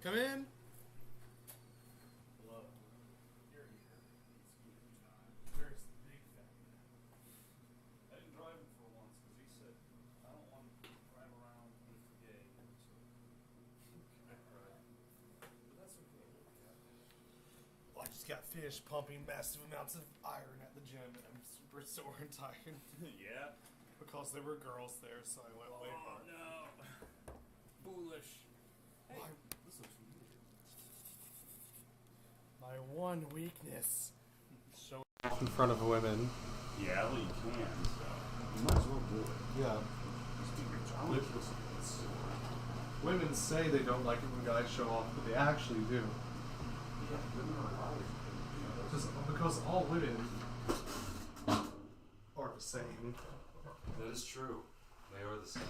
Come in. Hello. You're here. Very big fat man. I didn't drive him for once because he said, I don't want to drive around with the gay. So, right. But that's okay. Well, I just got finished pumping massive amounts of iron at the gym, and I'm super sore and tired. Yeah. Because there were girls there, so I went way hard. Oh no. Foolish. Hey, Why? this looks weird. My one weakness. Showing off in front of women. Yeah, well, you can, so you might as well do it. Yeah. Women say they don't like it when guys show off, but they actually do. Yeah, women are liars. Because all women are the same. That is true. They are the same.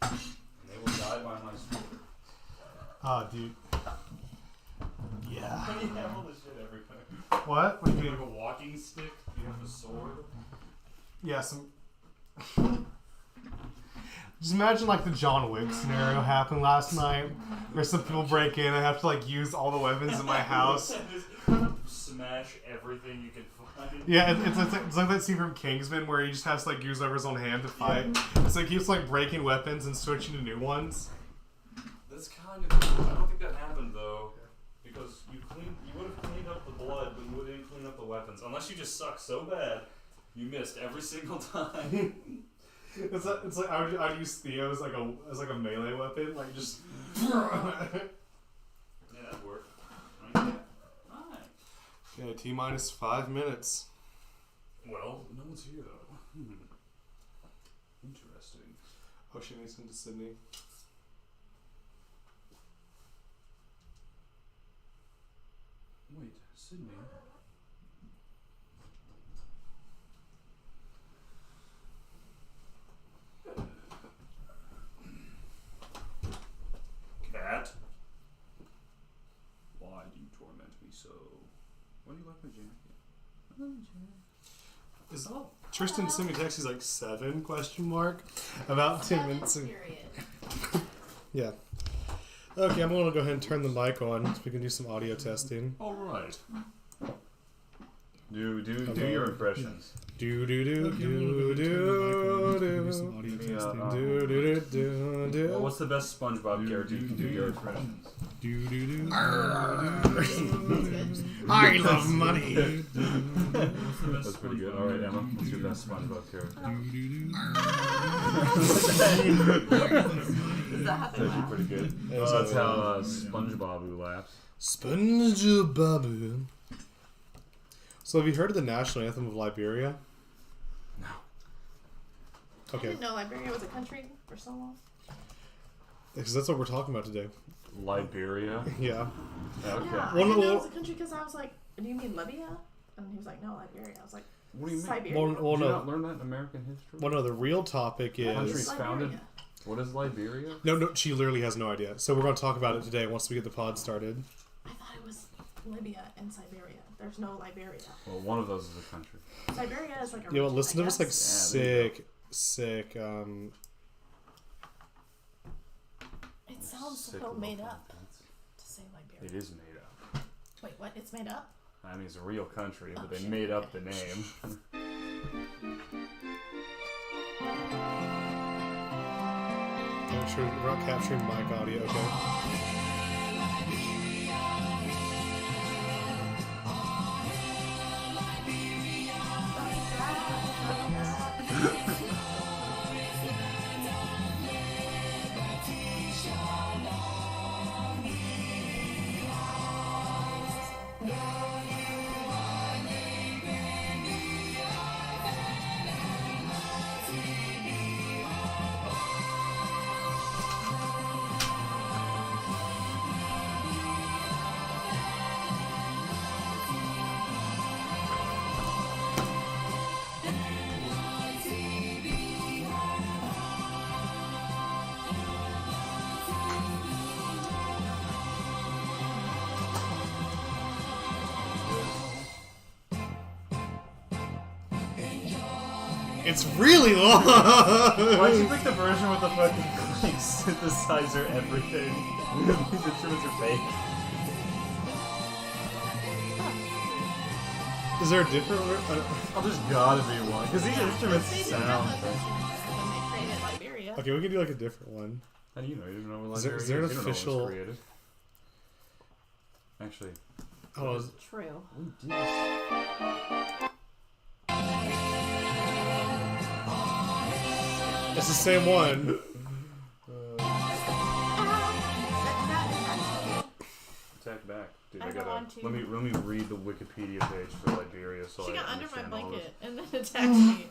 And they will die by my sword. Ah, dude. Yeah. You have all this shit everywhere. What? What do you You mean? have a walking stick, you have a sword. Yeah, some... Just imagine like the John Wick scenario happened last night, where some people break in and I have to like use all the weapons in my house. Just smash everything you can find. Yeah, it's like that scene from Kingsman where he just has to like use over his own hand to fight. So he keeps like breaking weapons and switching to new ones. That's kind of cool. I don't think that happened though, because you would have cleaned up the blood, but you wouldn't clean up the weapons. Unless you just suck so bad, you missed every single time. It's like I'd use Theo as like a melee weapon, like just. Yeah, that worked. Okay. Alright. Yeah, T-minus 5 minutes. Well, no one's here though. Interesting. Oh, she needs him to Sydney. Wait, Sydney? Cat? Why do you torment me so? Why do you like my jacket? Is Tristan sent me a text? He's like 7 question mark about 10 minutes. Yeah. Okay, I'm gonna go ahead and turn the mic on so we can do some audio testing. All right. Do your impressions. Do do do do do do. Well, what's the best SpongeBob character you can do your impressions? Do do do. I love money. That's pretty good. All right, Emma, what's your best SpongeBob character? That's actually pretty good. That's how SpongeBob laughs. SpongeBob. So have you heard of the national anthem of Liberia? No. Okay. I didn't know Liberia was a country for so long. Because that's what we're talking about today. Liberia? Yeah. Okay. Yeah, I Well, didn't know well- it was a country because I was like, do you mean Libya? And he was like, no, Liberia. I was like, What do you mean? Siberia. Well, Did you no. not learn that in American history? Well, no, the real topic What is... is Country's founded- Liberia? What is Liberia? No, she literally has no idea. So we're going to talk about it today once we get the pod started. I thought it was Libya and Siberia. There's no Liberia. Well, one of those is a country. Siberia is like a You know, region, listen I to this like guess. Yeah, there you sick, It sounds Sick so little made up fuckheads. to say Liberia. It is made up. Wait, what? It's made up? I mean, it's a real country, but Oh, they shit, made up okay. the name. We're not capturing mic audio, okay? It's really long. Why'd you pick the version with the fucking like synthesizer everything. These instruments are fake. Is there a different? Oh, there's gotta be one because these instruments They sound. did when they created Liberia. Okay, we can do like a different one. How do you know? You didn't know what Is there- Liberia is there an You don't know when it was official- created. Actually, Oh, True. we did. it's the same one. Attack back, dude. I I go gotta on to- let me read the Wikipedia page for Liberia so She I got under my understand all this. blanket and then attacked me.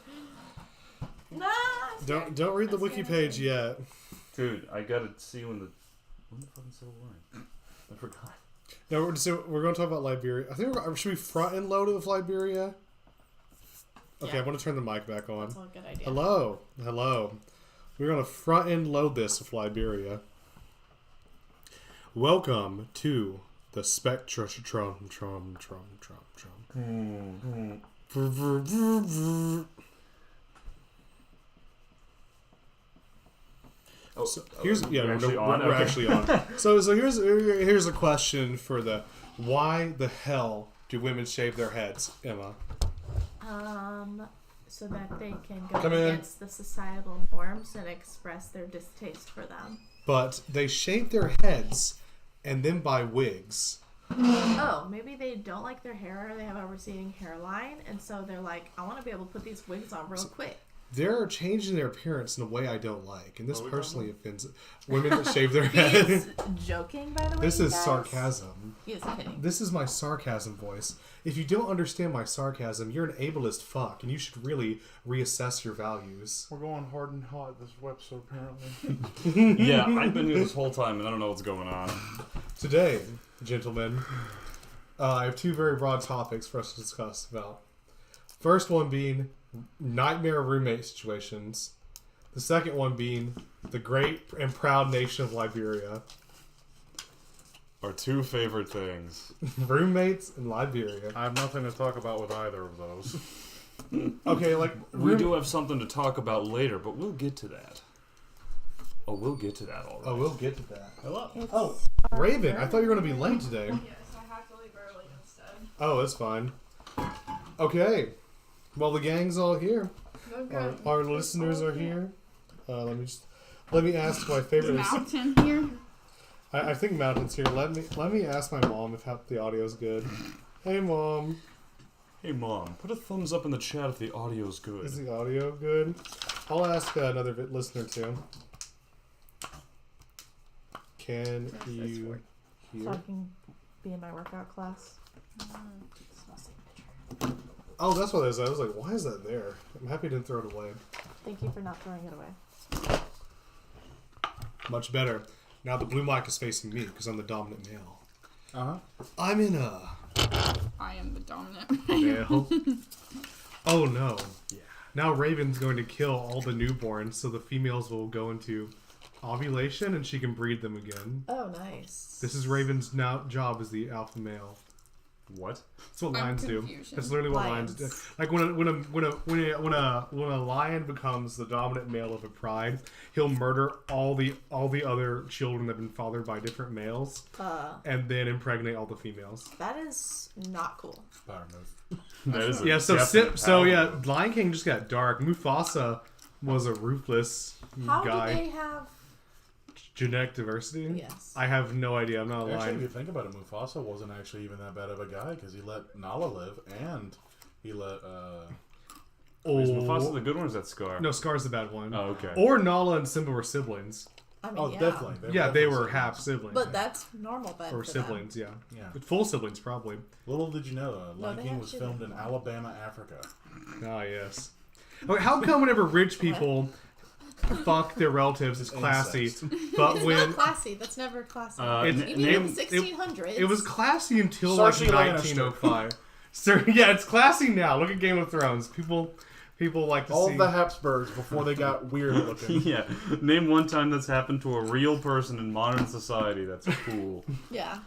Nah. I'm scared. Don't read the I'm wiki scared. page yet. Dude, I gotta see when the fucking Civil War. I forgot. No, we're going to talk about Liberia. I think should we front and load of Liberia? Okay, Yeah. I want to turn the mic back on. That's a good idea. Hello. We're going to front end load this of Liberia. Welcome to the Spectrum. Oh, So here's we're actually on. We're Okay. actually on. So here's a question for the why the hell do women shave their heads, Emma? So that they can go Come in. against the societal norms and express their distaste for them. But they shave their heads and then buy wigs. Oh, maybe they don't like their hair or they have a receding hairline, and so they're like, I want to be able to put these wigs on real quick. They're changing their appearance in a way I don't like, and this What are we personally offends women that shave their head. He's joking, by the way. This you is guys. sarcasm. He is kidding. This is my sarcasm voice. If you don't understand my sarcasm, you're an ableist fuck, and you should really reassess your values. We're going hard and hot this episode, apparently. Yeah, I've been here this whole time and I don't know what's going on. Today, gentlemen, I have two very broad topics for us to discuss about. First one being nightmare roommate situations. The second one being the great and proud nation of Liberia. Our two favorite things. Roommates in Liberia. I have nothing to talk about with either of those. Okay, like We do have something to talk about later, but we'll get to that. Oh, we'll get to that already. Oh, we'll get to that. Hello. Oh, Raven, I thought you were going to be late today. Yes, I have to leave early instead. Oh, that's fine. Okay. Well, the gang's all here. Our listeners are here. Let me ask my favorite. Mountain here. I think Mountain's here. Let me ask my mom if the audio's good. Hey, Mom. Hey, Mom, put a thumbs up in the chat if the audio's good. Is the audio good? I'll ask another listener too. Can you So hear? I can be in my workout class. It's my signature. Oh, that's what it is. I was like, why is that there? I'm happy I didn't throw it away. Thank you for not throwing it away. Much better. Now the blue mic is facing me because I'm the dominant male. Uh-huh. I'm in a I am the dominant. male. Oh no. Yeah. Now Raven's going to kill all the newborns so the females will go into ovulation and she can breed them again. Oh, nice. This is Raven's now job as the alpha male. What? That's what I'm lions do. confusion. That's literally what lions do. Lions. Like when a lion becomes the dominant male of a pride, he'll murder all the other children that have been fathered by different males, and then impregnate all the females. That is not cool. Power move. That is a Yeah. So definite so power yeah, move. Lion King just got dark. Mufasa was a ruthless How guy. do they have? Genetic diversity. Yes. I have no idea. I'm not a Actually, if lion. you think about it, Mufasa wasn't actually even that bad of a guy because he let Nala live and he let Is Mufasa the good one or is that Scar? No, Scar's the bad one. Oh, okay. Or Nala and Simba were siblings. I mean, oh yeah. definitely They definitely were siblings. half siblings. But that's normal, then. or for them. siblings, yeah. Yeah. Full siblings, probably. Little did you know, Lion they King have was two filmed in different Alabama, Africa. Ah, yes. Okay, how come whenever rich people fuck their relatives it's classy, Incest. but It's when not classy. That's never classy. It's- you mean name, in the 1600s? it was classy until Cersei like Lannister. 1905. So yeah, it's classy now. Look at Game of Thrones. People People like to All see. the Habsburgs before they got weird looking. Yeah. Name one time that's happened to a real person in modern society. That's cool. Yeah.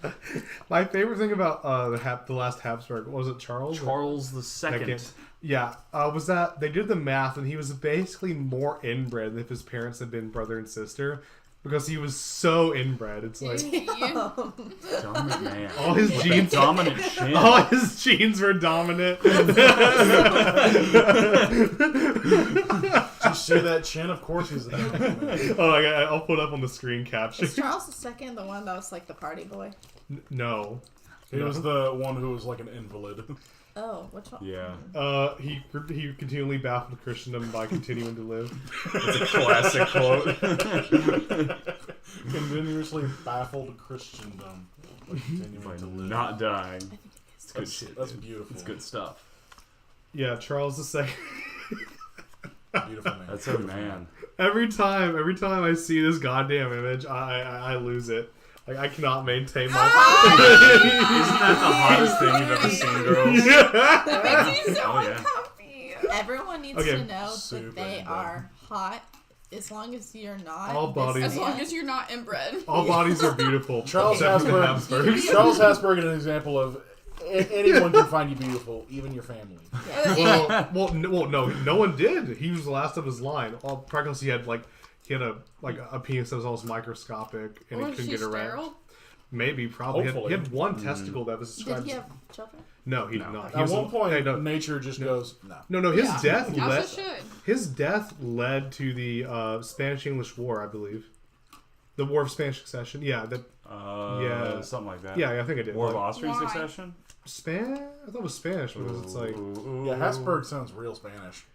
My favorite thing about the last Habsburg was it Charles? Charles the Second. Yeah, was that they did the math and he was basically more inbred than if his parents had been brother and sister because he was so inbred. It's like Dominant man. all his genes, Dominant shin. all his genes were dominant. Did you see that chin? Of course he's a dominant man. Oh my god, I'll put up on the screen capture. Is Charles II the one that was like the party boy? No. He was the one who was like an invalid. Oh, which one? Yeah. He continually baffled Christendom by continuing to live. It's a classic quote. Continuously baffled Christendom. By continuing to live. Not dying. I think it is. It's good shit. That's dude. beautiful. It's good stuff. Yeah, Charles II. Beautiful man. That's a man. Every time I see this goddamn image, I lose it. Like I cannot maintain my. Isn't that the hottest thing you've ever seen, girls? That makes me so Oh, yeah. uncomfy. Everyone needs Okay. to know Super that they inbred. are hot as long as you're not. All bodies- As long as you're not inbred. All bodies are beautiful. Charles except for the Habsburg. Habsburgs. Charles Habsburg is an example of anyone can find you beautiful, even your family. Yeah. No one did. He was the last of his line. All practically he had a penis that was almost microscopic and Was he couldn't she get around. sterile? Probably. He Hopefully. had one testicle that was Did described. he have children? No, he did No. not. He At was one point, hey, no, nature just goes, no. no. His Yeah. death As led. it should. His death led to the Spanish-English War, I believe. The War of Spanish Succession. Yeah, Yeah. Something like that. yeah, I think I did. War of Like, Austrian Why? Succession? I thought it was Spanish because it's like. Yeah, Habsburg sounds real Spanish.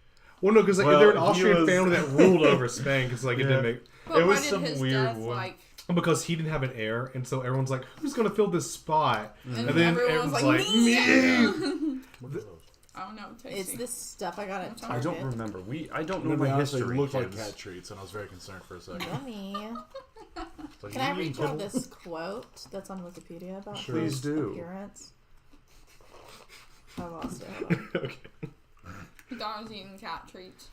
Well, no, because Well, they're an he Austrian was- family that ruled over Spain because it Yeah. didn't make. But It was why did some his weird death, one. like, Because he didn't have an heir, and so everyone's like, "Who's gonna fill this spot?" and And then everyone was everyone's like, like, me! What are those? I don't know, It's tasty. this stuff I got at I I Target. don't remember. I don't To know be my honest, history. they looked like kids. cat treats, and I was very concerned for a second. Yummy. It's like, Can I you read eating y'all kibble? this quote that's on Wikipedia about Sure. his Please do. appearance? I lost it. Hold on. Okay, He thought I was eating cat treats.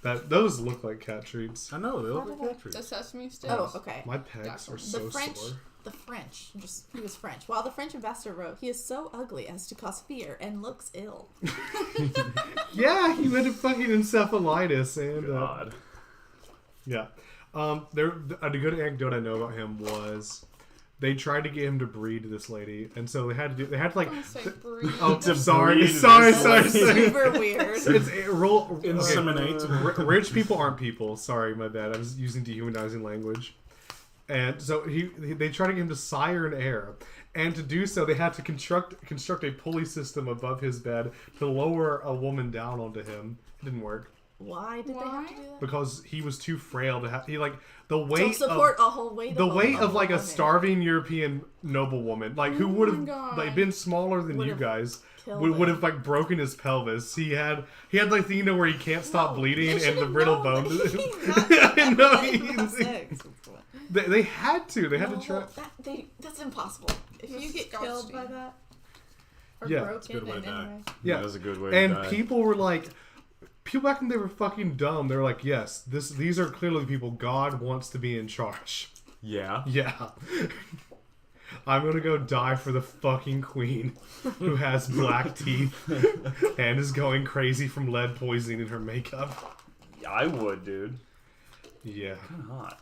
those look like cat treats. I know, they look like cat treats. The sesame sticks. Oh, okay. My pecs are The so The French, sore. he was French. While the French ambassador wrote, "He is so ugly as to cause fear and looks ill." Yeah, he had a fucking encephalitis, and God. yeah. A good anecdote I know about him was they tried to get him to breed this lady, and so they had to like. Don't say breed. Oh, To sorry, breed sorry, this sorry, lady. sorry. Super weird. Inseminate. Rich people aren't people. Sorry, my bad. I was using dehumanizing language. And so they tried to get him to sire an heir. And to do so, they had to construct a pulley system above his bed to lower a woman down onto him. It didn't work Why did they have to do that? because he was too frail to have. The To weight support of a whole weight. the of weight a of like a woman. starving European noblewoman, like who Oh would my have God. like been smaller than you Would've guys. killed Would him. have like broken his pelvis. He had like the where he can't stop No, bleeding they and the should've brittle known bone. that I know. he didn't have sex. They had to. They had No, to try. that's impossible. If you get killed by Disgusting. that, or Yeah. broken It's a good way in to any die. way. Yeah. That was a good way to And die. people were like, people back when they were fucking dumb. They were like, yes, these are clearly people God wants to be in charge. Yeah. Yeah. I'm gonna go die for the fucking queen who has black teeth and is going crazy from lead poisoning in her makeup. I would, dude. Yeah. Kind of hot.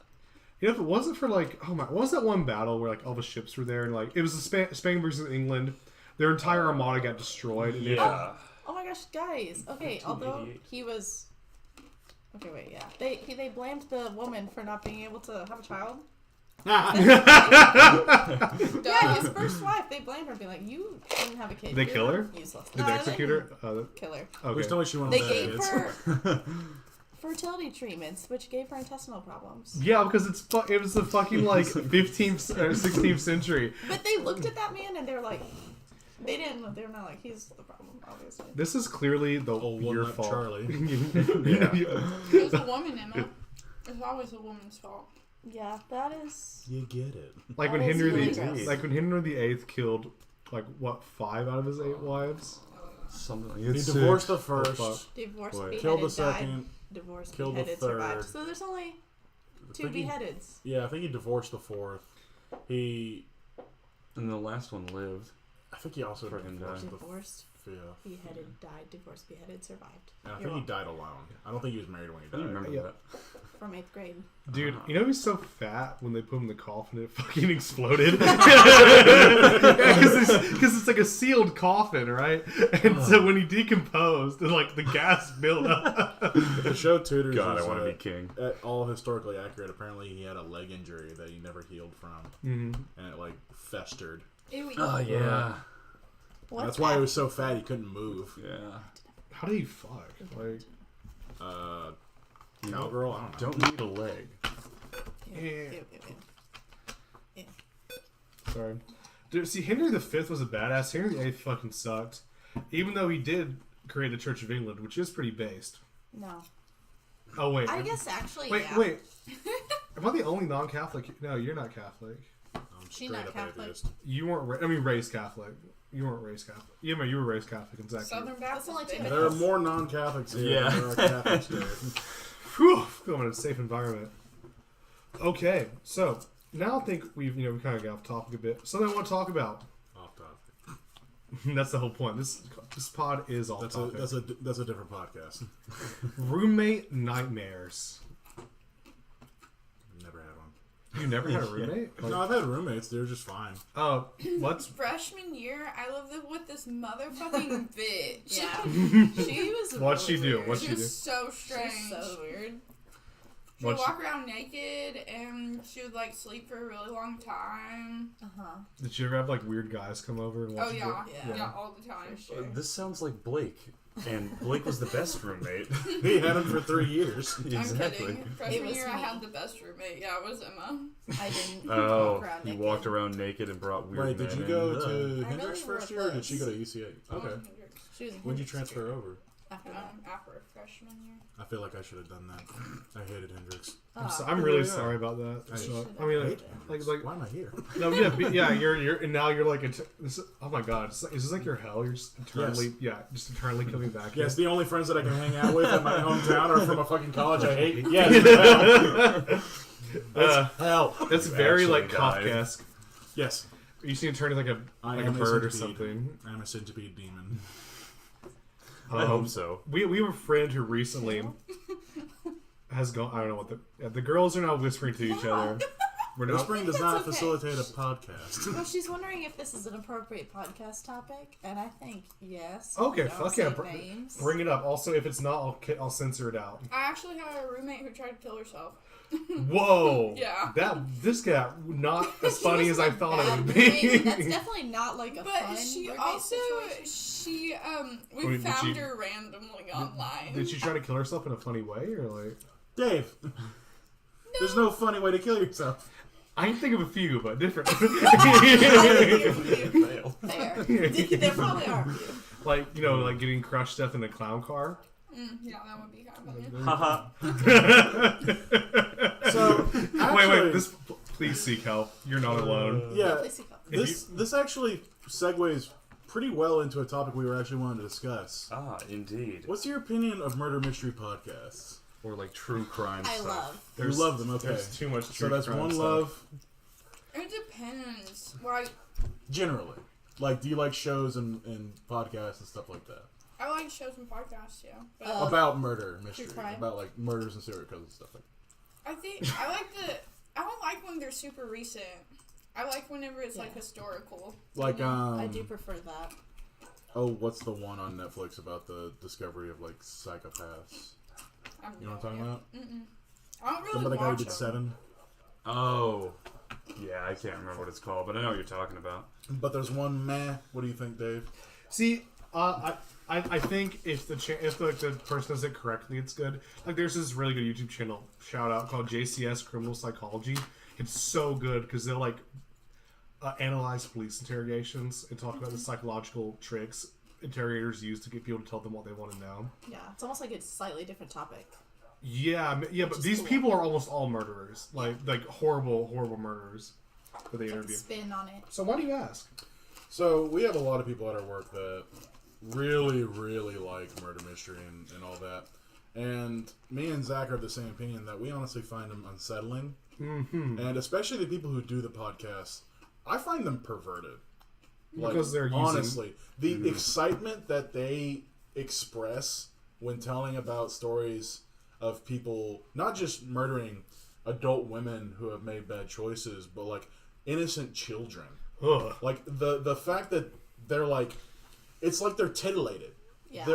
You know, if it wasn't for like, oh my, what was that one battle where like all the ships were there and like it was the Spain versus England, their entire armada got destroyed. And Yeah. Oh my gosh, guys. Okay, although 1988. he was. Okay, wait, yeah. They blamed the woman for not being able to have a child. Yeah, his first wife. They blamed her, being like, "You didn't have a kid. They You're kill her? Useless." Did they execute her? Kill her. Okay. Please tell me she wanted They to gave have kids. her fertility treatments, which gave her intestinal problems. Yeah, because it was the fucking like 15th or 16th century. But they looked at that man and they're like, they're not like, he's the problem, obviously. This is clearly the Oh, your one-up fault. Charlie. Yeah. It was a woman, Emma. It's always a woman's fault. Yeah, that is. You get it. Like when That is Henry really the gross. like when Henry VIII killed like what 5 out of his 8 wives. Something like He it's divorced six. the first, fuck. Divorced, Boy. beheaded, killed the died. second. Divorced, killed the beheaded, third. survived. So there's only I 2 think he- beheadeds. Yeah, I think he divorced the fourth. And the last one lived. I think he also For him divorced dying. the Divorced, fifth. beheaded, died. Divorced, beheaded, survived. And I You're think he died alone. I don't think he was married when he I don't died. remember Yeah. that. From 8th grade. Dude, Uh-huh. you know he's so fat when they put him in the coffin it fucking exploded? Because it's like a sealed coffin, right? And so when he decomposed, like the gas built up. The show Tutors God, is, I want to be king. all historically accurate. Apparently, he had a leg injury that he never healed from, Mm-hmm. and it like festered. Ew. Oh yeah. What's That's why he that? was so fat he couldn't move. Yeah. How did he fuck? Like, You Cowgirl, I don't know. don't need a leg. Ew, Yeah. ew, ew, ew. sorry. Dude, see, Henry V was a badass. Henry VIII fucking sucked. Even though he did create the Church of England, which is pretty based. No. Oh, wait. I guess actually, Wait, yeah. wait. Am I the only non-Catholic? No, you're not Catholic. I'm She's straight not up Catholic. atheist. You weren't. Raised Catholic. You weren't raised Catholic. Yeah, but you were raised Catholic. Exactly. Southern Baptist. only two baby. There are more non-Catholics here Yeah. than there are Catholics here. Whew, I'm in a safe environment. Okay, so now I think we kind of got off topic a bit. Something I want to talk about. Off topic. That's the whole point. This pod is off That's topic. a different podcast. Roommate nightmares. Never had one. You never had a roommate? No, Like, I've had roommates. They're just fine. what's Freshman year, I lived with this motherfucking bitch. Yeah. She was. What'd she do? weird. What'd She she do? was so She strange. was so weird. She would What'd she- walk around naked and she would like sleep for a really long time. Uh huh. Did you ever have like weird guys come over and watch Oh you yeah. do- Yeah, all the time. Sure. This sounds like Blake, and Blake was the best roommate. He had them for 3 years. I'm Exactly. kidding. Freshman was year, I me. had the best roommate. Yeah, it was Emma. I didn't Oh, walk around he naked. walked around naked and brought weird Wait, did men you in. go Ugh. to really Hendrix first year, or did she go to UCA? Okay. She was in When did you Hendrix transfer too, over? after that. After freshman year. I feel like I should have done that. I hated Hendrix. I'm really Yeah. sorry about that. I So, should've I mean, hated like, Why am I here? no, yeah, you're, and now you're like, oh my god, is this like your hell? You're just eternally, just eternally coming back. Yes, here. the only friends that I can hang out with in my hometown are from a fucking college I hate. Yes, hell. That's very actually like died. Kafkaesque. Yes, You see him turning like a am bird or centipede. something. I'm a centipede demon. I hope so. We have a friend who recently has gone. I don't know what the girls are now whispering to each other. We're not. Whispering does not that's okay. facilitate a podcast. Well, she's wondering if this is an appropriate podcast topic, and I think yes. Okay, Don't fuck say yeah, names. bring it up. Also, if it's not, I'll censor it out. I actually had a roommate who tried to kill herself. Whoa. Yeah. This got not as She funny as wasn't I a thought it bad would roommate. That's be. definitely not like a But fun she roommate also, situation. we Wait, did found she- her randomly online. Did she try to kill herself in a funny way, or like? Dave, there's no funny way to kill yourself. I can think of a few, but different. Fair. There probably are a few. Like like getting crushed death in a clown car. Yeah, that would be kind of funny. Haha. So, Wait, actually, this. Please seek help. You're not alone. yeah, Please seek help. this actually segues pretty well into a topic we were actually wanting to discuss. Ah, indeed. What's your opinion of murder mystery podcasts? Or like true crime I stuff. love. You love them, okay. There's too much. So true that's crime one stuff. love, It depends. Like, generally. Like, do you like shows and podcasts and stuff like that? I like shows and podcasts, yeah. But About murder mystery. crime? About, like, murders and serial killers and stuff like I think I don't like when they're super recent. I like whenever it's like Yeah. historical. that. Like, I do prefer that. oh, what's the one on Netflix about the discovery of, like, psychopaths? You know what I'm talking about? I don't really Remember the guy who watch did them. Seven? Oh. Yeah, I can't remember what it's called, but I know what you're talking about. But there's one meh. What do you think, Dave? See, I think if the person does it correctly, it's good. Like, there's this really good YouTube channel, shout out, called JCS Criminal Psychology. It's so good because they'll like analyze police interrogations and talk about the psychological tricks interrogators use to get people to tell them what they want to know. Yeah, it's almost like it's a slightly different topic. Yeah, but is these cool. people are almost all murderers, like horrible murderers that they Like a interview. spin on it. So why do you ask? So, we have a lot of people at our work that really, really like murder mystery and all that. And me and Zach are of the same opinion that we honestly find them unsettling. Mm-hmm. And especially the people who do the podcast, I find them perverted. Like, Because they're using... honestly, the excitement that they express when telling about stories of people not just murdering adult women who have made bad choices, but like innocent children. Ugh. Like the fact that they're like, it's like they're titillated. Yeah.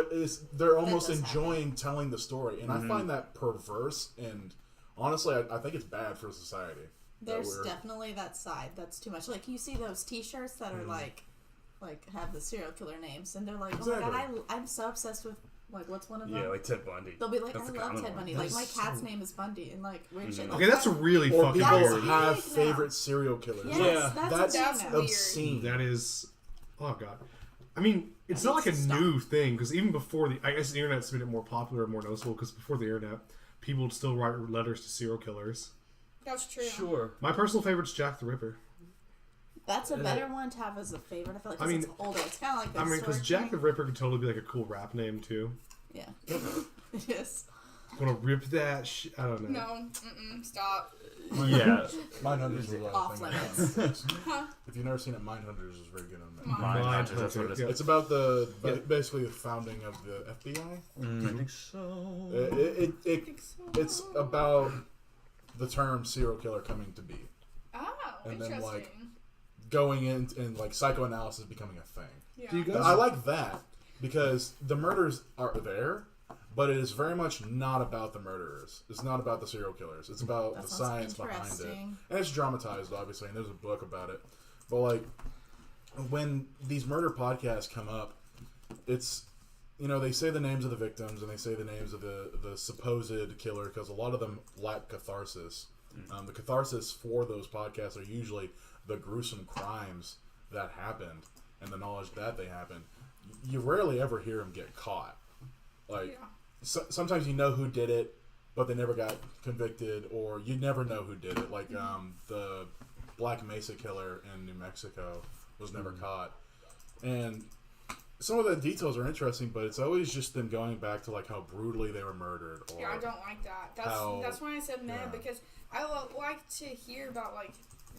They're almost does enjoying telling the story, and I find that perverse. And honestly, I think it's bad for society. There's definitely that side that's too much. Like you see those T-shirts that are like have the serial killer names, and they're like, oh my god, I'm so obsessed with like what's one of them? Yeah, like Ted Bundy. They'll be like, That's I the love common Ted one. Bundy. Like my cat's name is Bundy, and like weird shit. Like Okay, that's really Or fucking people weird. have big now. favorite serial killers. Yes, Like, that's That's weird. weird. obscene. That is... Oh, God. I mean, it's not like a needs to stop. new thing, because even before the... I guess the internet's made it more popular and more noticeable, because before the internet, people would still write letters to serial killers. That's true. Sure. My personal favorite's Jack the Ripper. That's a better one to have as a favorite. I feel like 'cause I mean- it's older. It's kind of like the I mean, because historic Jack the thing. Ripper could totally be like a cool rap name, too. Yeah, it is. Gonna rip that I don't know. No, stop. Yeah. Mindhunters was Off a limits. thing. If you've never seen it, Mindhunters is very good on that. Mindhunters, that's what it is. Yeah. It's about the Yeah. basically the founding of the FBI. I think so. It's about the term serial killer coming to be, Oh, And then, interesting. like, going in and like psychoanalysis becoming a thing. yeah. Do you guys... I like that because the murders are there, but it is very much not about the murderers. It's not about the serial killers. It's about That the sounds science behind it. interesting. And it's dramatized, obviously, and there's a book about it. But, like, when these murder podcasts come up, it's, you know, they say the names of the victims and they say the names of the supposed killer because a lot of them lack catharsis. The catharsis for those podcasts are usually the gruesome crimes that happened and the knowledge that they happened. You rarely ever hear them get caught. Like, Yeah. sometimes you know who did it, but they never got convicted, or you never know who did it. Like, the Black Mesa killer in New Mexico was never caught. And some of the details are interesting, but it's always just them going back to, like, how brutally they were murdered. Or Yeah, I don't like that. That's why I said meh, because I like to hear about, like,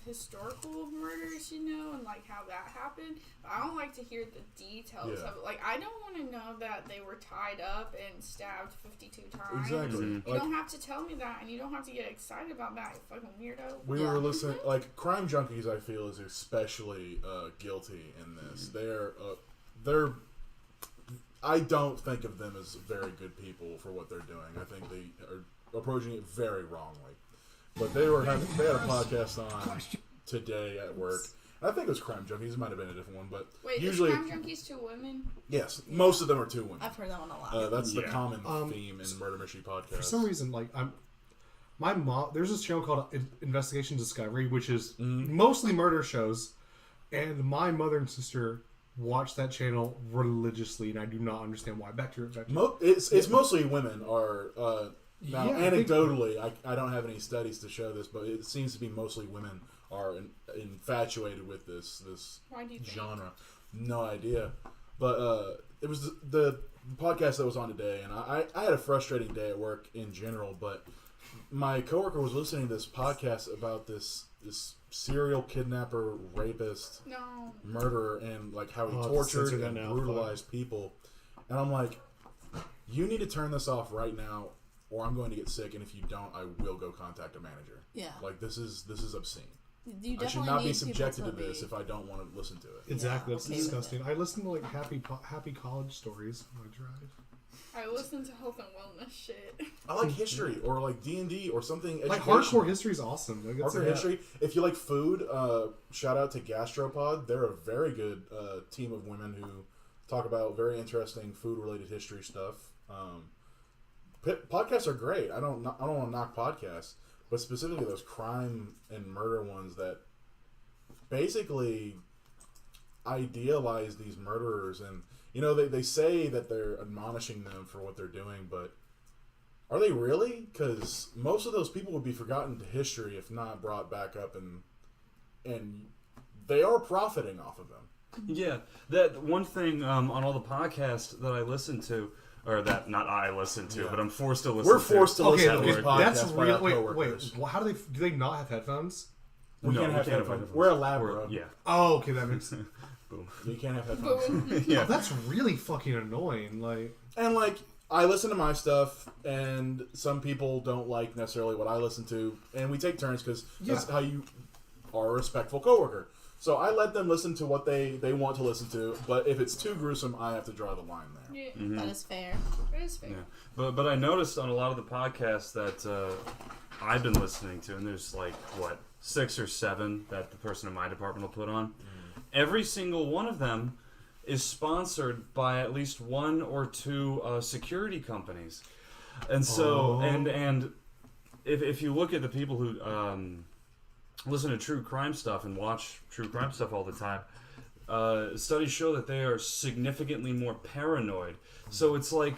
historical murders, you know, and, like, how that happened. But I don't like to hear the details of it. Like, I don't want to know that they were tied up and stabbed 52 times. Exactly. You Like, don't have to tell me that, and you don't have to get excited about that, you fucking weirdo. we were listening, like, Crime Junkies, I feel, is especially guilty in this. They're I don't think of them as very good people for what they're doing. I think they are approaching it very wrongly. But they had a podcast on today at work. I think it was Crime Junkies. It might have been a different one, but Wait, usually, is Crime Junkies 2 women? yes, most of them are 2 women. I've heard that one a lot. That's the Yeah. common theme in murder mystery podcasts. For some reason, like my mom, there's this channel called Investigation Discovery, which is mostly murder shows, and my mother and sister watch that channel religiously, and I do not understand why. Back to it. It's mostly women are. Now, Yeah, I think- anecdotally, I don't have any studies to show this, but it seems to be mostly women are infatuated with this Why do you think? genre. No idea. But it was the podcast that was on today, and I had a frustrating day at work in general, but my coworker was listening to this podcast about this serial kidnapper, rapist, No. murderer, and like how he Oh, tortured censor that and now. brutalized people. And I'm like, you need to turn this off right now, or I'm going to get sick, and if you don't, I will go contact a manager. Yeah. Like, this is obscene. You I should definitely not be need subjected to people this if I don't want to listen to it. Exactly, that's okay with disgusting. it. I listen to like happy college stories when I drive. I listen to health and wellness shit. I like history or like D&D or something. Like educational. hardcore history is awesome. Like, Hardcore history. If you like food, shout out to Gastropod. They're a very good team of women who talk about very interesting food-related history stuff. Podcasts are great. I don't want to knock podcasts, but specifically those crime and murder ones that basically idealize these murderers, and you know they say that they're admonishing them for what they're doing, but are they really? Because most of those people would be forgotten to history if not brought back up, and they are profiting off of them. Yeah, that one thing on all the podcasts that I listen to, or that not I listen to, but I'm forced to listen to. We're forced to listen to these podcasts. That's by real. our Wait, coworkers. well, how do they not have headphones? We can't have headphones. We're a lab, bro. Yeah. Oh, okay, that makes sense. Boom. You can't have headphones. Yeah. Oh, that's really fucking annoying. Like, And like, I listen to my stuff, and some people don't like necessarily what I listen to, and we take turns because that's how you are a respectful coworker. So I let them listen to what they want to listen to, but if it's too gruesome, I have to draw the line there. Yeah. Mm-hmm. That is fair. It is fair. Yeah. But I noticed on a lot of the podcasts that I've been listening to, and there's like, 6 or 7 that the person in my department will put on. Every single one of them is sponsored by at least 1 or 2 security companies. And so, and if you look at the people who listen to true crime stuff and watch true crime stuff all the time, studies show that they are significantly more paranoid. So it's like,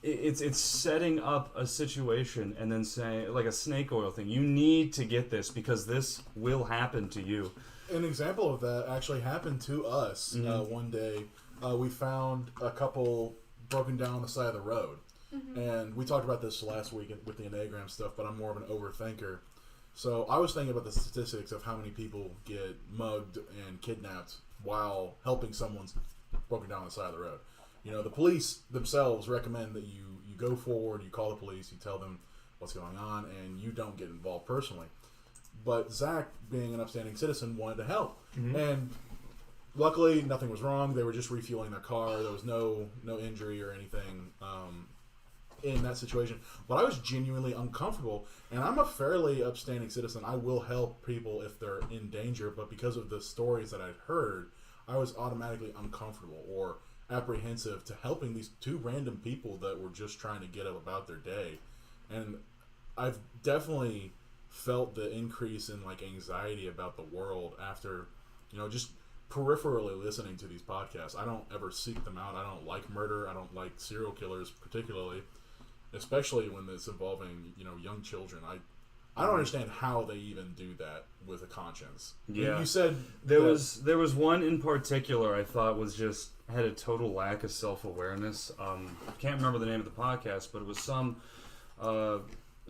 it's setting up a situation and then saying, like a snake oil thing, you need to get this because this will happen to you. An example of that actually happened to us one day. We found a couple broken down on the side of the road. And we talked about this last week with the Enneagram stuff, but I'm more of an overthinker. So I was thinking about the statistics of how many people get mugged and kidnapped while helping someone's broken down on the side of the road. You know, the police themselves recommend that you go forward, you call the police, you tell them what's going on, and you don't get involved personally. But Zach, being an upstanding citizen, wanted to help. And luckily, nothing was wrong. They were just refueling their car. There was no injury or anything in that situation. But I was genuinely uncomfortable. And I'm a fairly upstanding citizen. I will help people if they're in danger. But because of the stories that I'd heard, I was automatically uncomfortable or apprehensive to helping these 2 random people that were just trying to get up about their day. And I've definitely felt the increase in like anxiety about the world after, just peripherally listening to these podcasts. I don't ever seek them out. I don't like murder. I don't like serial killers particularly, especially when it's involving, young children. I don't understand how they even do that with a conscience. Yeah. You said there was one in particular I thought had a total lack of self-awareness. Can't remember the name of the podcast, but it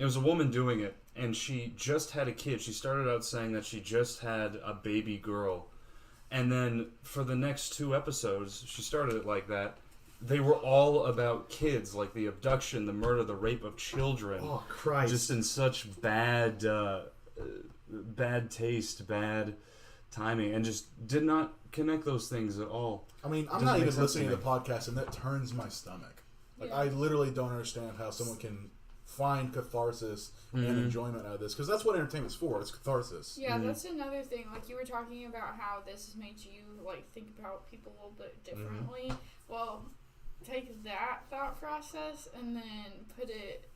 was a woman doing it, and she just had a kid. She started out saying that she just had a baby girl, and then for the next 2 episodes, she started it like that. They were all about kids, like the abduction, the murder, the rape of children. oh Christ! Just in such bad taste, bad timing, and just did not connect those things at all. I mean, I'm not even listening to the podcast, and that turns my stomach. Like, I literally don't understand how someone can find catharsis and enjoyment out of this, because that's what entertainment's for. It's catharsis. Yeah, that's another thing. Like, you were talking about how this has made you like think about people a little bit differently. Well, take that thought process and then put it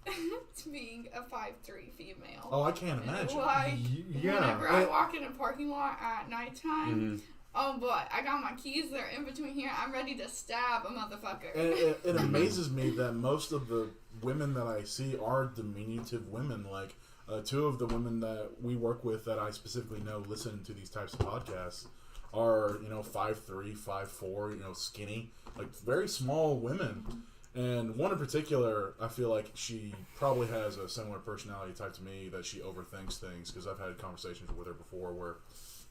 to being a 5'3" female. Oh, I can't imagine. Like, yeah. whenever I walk in a parking lot at nighttime, oh boy, I got my keys. They're in between here. I'm ready to stab a motherfucker. And it amazes me that most of the women that I see are diminutive women. Like, 2 of the women that we work with that I specifically know listen to these types of podcasts are, 5'3", 5'4", skinny, like very small women. And one in particular, I feel like she probably has a similar personality type to me, that she overthinks things, because I've had conversations with her before where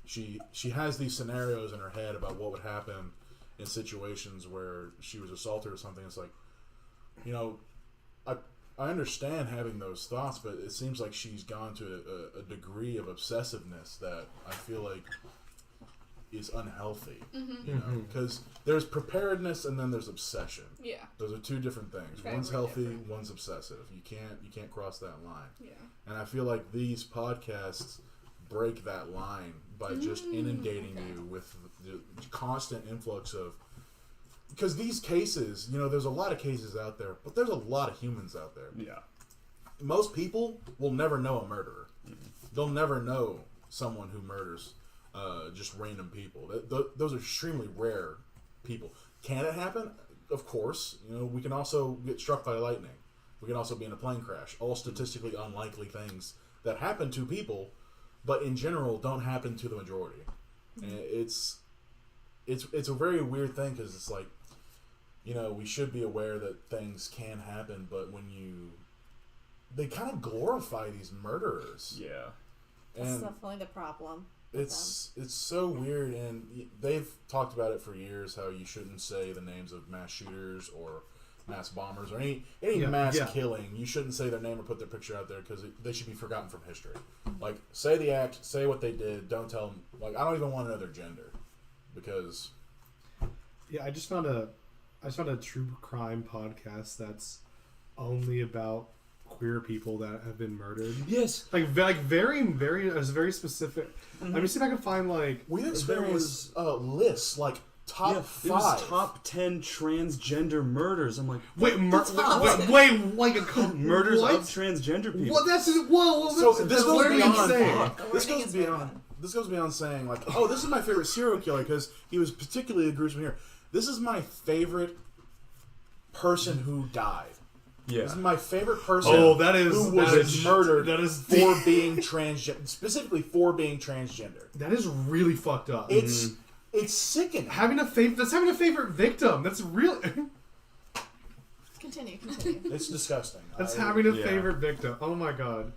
she has these scenarios in her head about what would happen in situations where she was assaulted or something. It's like, I understand having those thoughts, but it seems like she's gone to a degree of obsessiveness that I feel like is unhealthy. Because there's preparedness and then there's obsession. Yeah. Those are 2 different things. Very One's healthy, different. one's obsessive. You can't cross that line. Yeah. And I feel like these podcasts break that line by just inundating you with the constant influx of, because these cases, there's a lot of cases out there, but there's a lot of humans out there. Yeah. Most people will never know a murderer. They'll never know someone who murders just random people. Those are extremely rare people. Can it happen? Of course. We can also get struck by lightning. We can also be in a plane crash. All statistically unlikely things that happen to people, but in general don't happen to the majority. And it's a very weird thing because it's like, you know, we should be aware that things can happen, but when they kind of glorify these murderers. Yeah. That's And definitely the problem. it's so weird, and they've talked about it for years, how you shouldn't say the names of mass shooters or mass bombers or any mass killing. You shouldn't say their name or put their picture out there because they should be forgotten from history. Like, say the act, say what they did, don't tell them. Like, I don't even want to know their gender because... Yeah, I just found a true crime podcast that's only about queer people that have been murdered. Yes. Like very, very, it's very specific. Mm-hmm. Let me see if I can find like... We experienced lists, like top 5. It was top 10 transgender murders. I'm like, wait, like a murders what? of transgender people. What? That's whoa. So this goes beyond. insane. This goes beyond saying like, oh, this is my favorite serial killer because he was particularly gruesome here. This is my favorite person who died. Yeah. This is my favorite person. Oh, who was murdered that is for being transgender, specifically for being transgender. That is really fucked up. It's sickening. That's having a favorite victim. That's real. Continue. It's disgusting. That's having a favorite victim. Oh my god.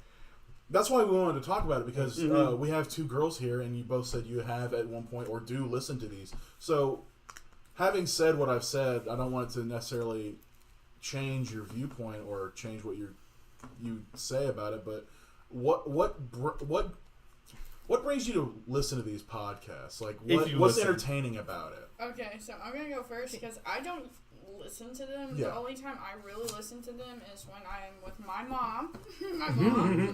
That's why we wanted to talk about it because we have 2 girls here, and you both said you have at one point or do listen to these. So, having said what I've said, I don't want it to necessarily change your viewpoint or change what you say about it. But what brings you to listen to these podcasts? Like, what's entertaining about it? Okay, so I'm gonna go first because I don't listen to them. Yeah. The only time I really listen to them is when I'm with my mom.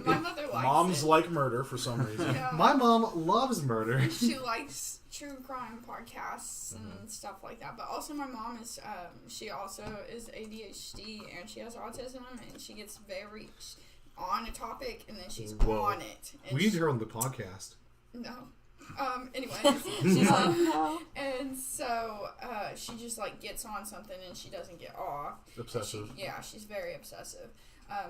my mother likes Moms it. like murder for some reason. Yeah. My mom loves murder. She likes true crime podcasts and stuff like that. But also my mom is, she also is ADHD and she has autism and she gets very on a topic and then she's on it. And We need her on the podcast. No. Anyways, she's and so she just like gets on something and she doesn't get off. Obsessive. She's very obsessive.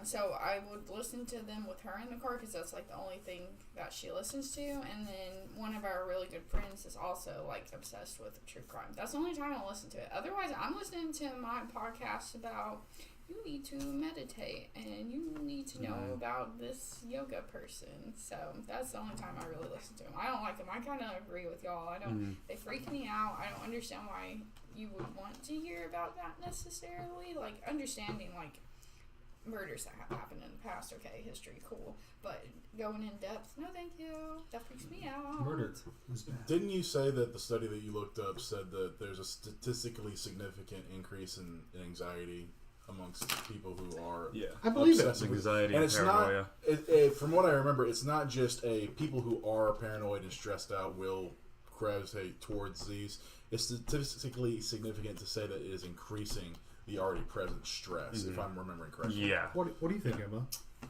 So I would listen to them with her in the car because that's like the only thing that she listens to. And then one of our really good friends is also like obsessed with true crime. That's the only time I'll listen to it. Otherwise, I'm listening to my podcast about you need to meditate and you need to know about this yoga person. So that's the only time I really listen to them. I don't like them. I kind of agree with y'all. I don't. They freak me out. I don't understand why you would want to hear about that necessarily. Like understanding like murders that have happened in the past. Okay, history, cool. But going in depth, no, thank you. That freaks me out. Murder is bad. Didn't you say that the study that you looked up said that there's a statistically significant increase in anxiety amongst people who are I believe it. Anxiety and and it's paranoia. not from what I remember, it's not just people who are paranoid and stressed out will gravitate towards these. It's statistically significant to say that it is increasing the already present stress, if I'm remembering correctly. Yeah. What do you think, Emma?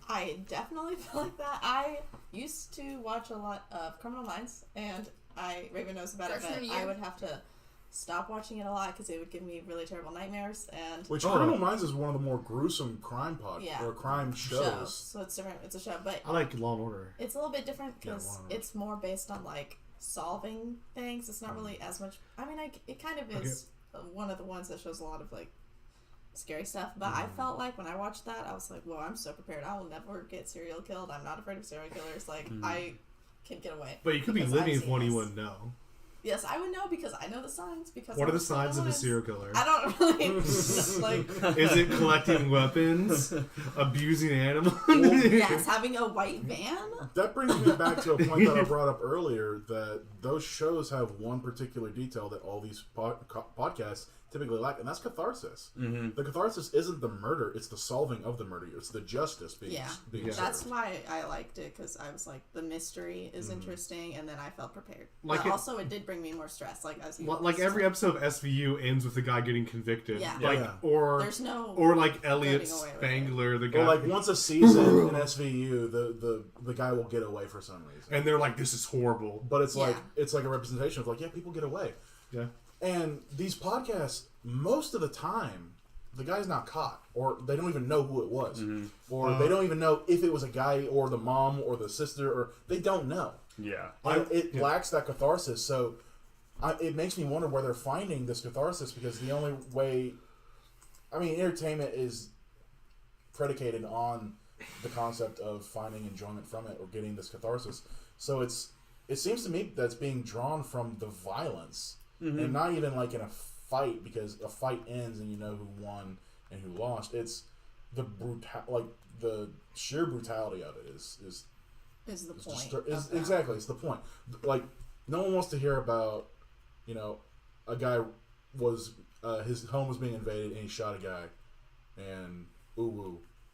I definitely feel like that. I used to watch a lot of Criminal Minds, and Raven knows about it, but I would have to stop watching it a lot because it would give me really terrible nightmares. And Which Criminal Minds is one of the more gruesome crime or crime shows. So it's different. It's a show, but I like Law and Order. it's a little bit different because it's more based on like solving things. It's not really as much. I mean, it kind of is one of the ones that shows a lot of like scary stuff. But I felt like when I watched that, I was like, "Whoa, I'm so prepared. I will never get serial killed. I'm not afraid of serial killers. Like I can get away." But you could be because living I've with seen one you this. wouldn't know. Yes, I would know because I know the signs. Because What are the signs of a serial killer? I don't really like. Is it collecting weapons, abusing animals? Yes, having a white van. That brings me back to a point that I brought up earlier, that those shows have one particular detail that all these podcasts typically lack, and that's catharsis. The catharsis isn't the murder, it's the solving of the murder. It's the justice being served. That's why I liked it, because I was like, the mystery is interesting, and then I felt prepared. Like but also, it did bring me more stress. Like as you like every episode of SVU ends with the guy getting convicted. Yeah. Like or there's no or like Elliot getting away with Spangler, the guy. Or like once a season in SVU, the guy will get away for some reason. And they're like, this is horrible. But it's like a representation of like, yeah, people get away. Yeah. And these podcasts, most of the time, the guy's not caught, or they don't even know who it was, or they don't even know if it was a guy or the mom or the sister, or they don't know. Yeah. And it lacks that catharsis. So it makes me wonder where they're finding this catharsis, because the only way, I mean, entertainment is predicated on the concept of finding enjoyment from it or getting this catharsis. So it seems to me that's being drawn from the violence, and not even like in a fight, because a fight ends and you know who won and who lost. It's the the sheer brutality of it is the point. Exactly, it's the point. Like, no one wants to hear about, you know, a guy was his home was being invaded and he shot a guy, and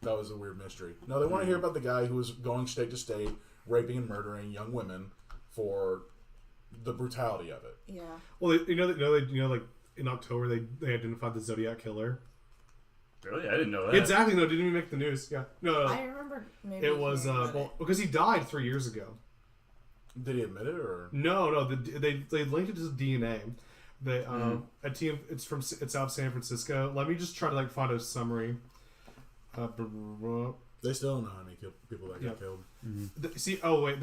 that was a weird mystery. No, they want to hear about the guy who was going state to state, raping and murdering young women for the brutality of it. Yeah. Well, like in October they identified the Zodiac killer. Really, I didn't know that. Exactly. No, didn't even make the news. Yeah. No. I remember. Maybe it was because he died 3 years ago. Did he admit it or no? They linked it to DNA. They a team. It's out of San Francisco. Let me just try to like find a summary. They still don't know how many people that got killed. See, oh wait,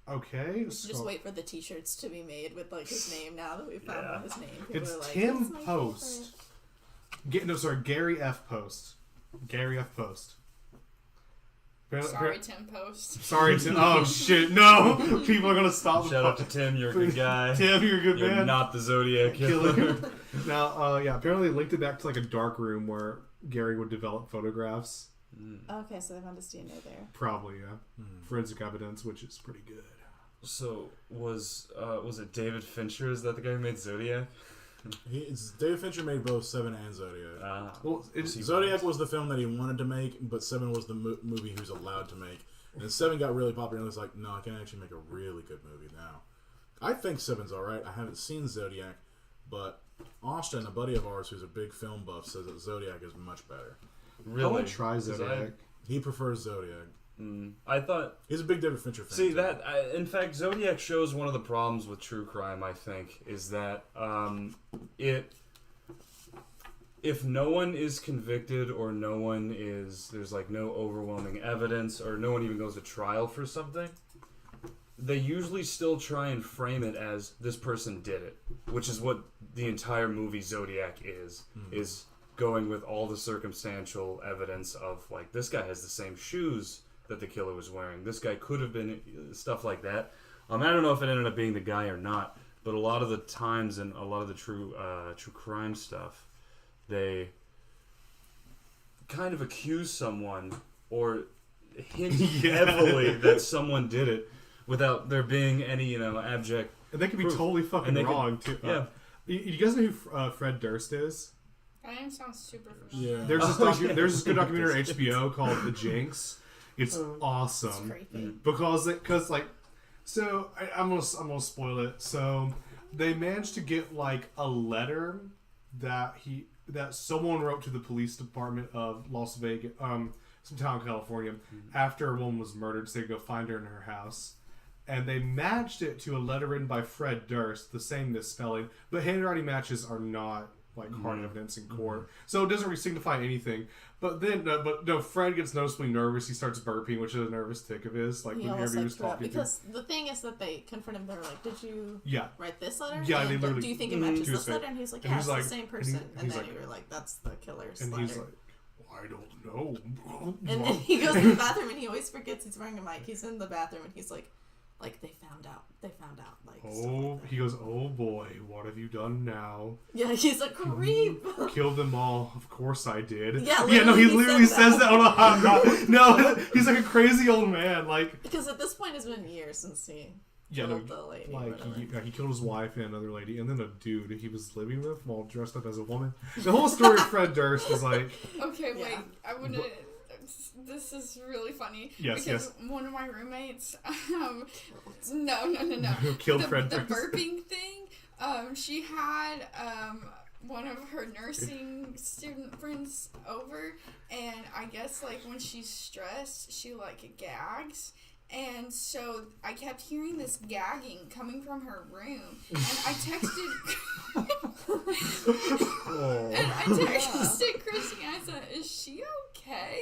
okay. Just wait for the T-shirts to be made with like his name. Now that we found his name, people it's are like, Tim Post. Gary F. Post. Gary F. Post. Sorry, Tim Post. Sorry, Tim. Oh shit! No, people are gonna stop. Shout out to Tim. You're a good guy. Tim, you're a good man. You're not the Zodiac killer. Now, apparently they linked it back to like a dark room where Gary would develop photographs. Okay, so they found his DNA there. Probably, yeah. Forensic evidence, which is pretty good. So was it David Fincher? Is that the guy who made Zodiac? David Fincher made both Seven and Zodiac. Well, Zodiac was the film that he wanted to make, but Seven was the movie he was allowed to make. And Seven got really popular, and it was like, no, I can actually make a really good movie now. I think Seven's alright. I haven't seen Zodiac, but Austin, a buddy of ours who's a big film buff, says that Zodiac is much better. Really? I want to try Zodiac. He prefers Zodiac. I thought he's a big David Fincher fan. See that? In fact, Zodiac shows one of the problems with true crime. I think is that if no one is convicted or there's like no overwhelming evidence or no one even goes to trial for something, they usually still try and frame it as this person did it, which is what the entire movie Zodiac is going with all the circumstantial evidence of like this guy has the same shoes that the killer was wearing. This guy could have been stuff like that. I don't know if it ended up being the guy or not, but a lot of the times in a lot of the true crime stuff, they kind of accuse someone or hint heavily that someone did it without there being any abject. And they could be totally fucking wrong too. Yeah. You guys know who Fred Durst is? That name sounds super familiar. Yeah. There's this good documentary on HBO called The Jinx. It's awesome because I'm gonna spoil it. So they managed to get like a letter that someone wrote to the police department of Las Vegas, some town in California, after a woman was murdered, so they could go find her in her house. And they matched it to a letter written by Fred Durst, the same misspelling, but handwriting matches are not like hard evidence in court, so it doesn't really signify anything. But then, Fred gets noticeably nervous. He starts burping, which is a nervous tick of his. Like whenever he was talking because the thing is that they confront him. They're like, "Did you write this letter? Yeah, they literally. Do you think it matches this letter?" And he's like, "Yeah, it's the same person." And then you're like, "That's the killer's letter." And he's like, "I don't know." And then he goes to the bathroom, and he always forgets he's wearing a mic. He's in the bathroom, and he's like, they found out. Like, he goes, "Oh boy, what have you done now?" Yeah, he's a creep. Killed them all. Of course I did. Yeah, no, he literally says that on a hot dog. No, he's like a crazy old man. Like, because at this point it's been years since he killed the lady. Like he killed his wife and another lady, and then a dude he was living with while dressed up as a woman. The whole story of Fred Durst is like. Okay, wait. I wouldn't. This is really funny. Because one of my roommates, no. Killed Fred Durst. The burping thing, she had one of her nursing student friends over, and I guess like when she's stressed, she like gags. And so I kept hearing this gagging coming from her room, and I texted Chrissy, and I said, "Is she okay?"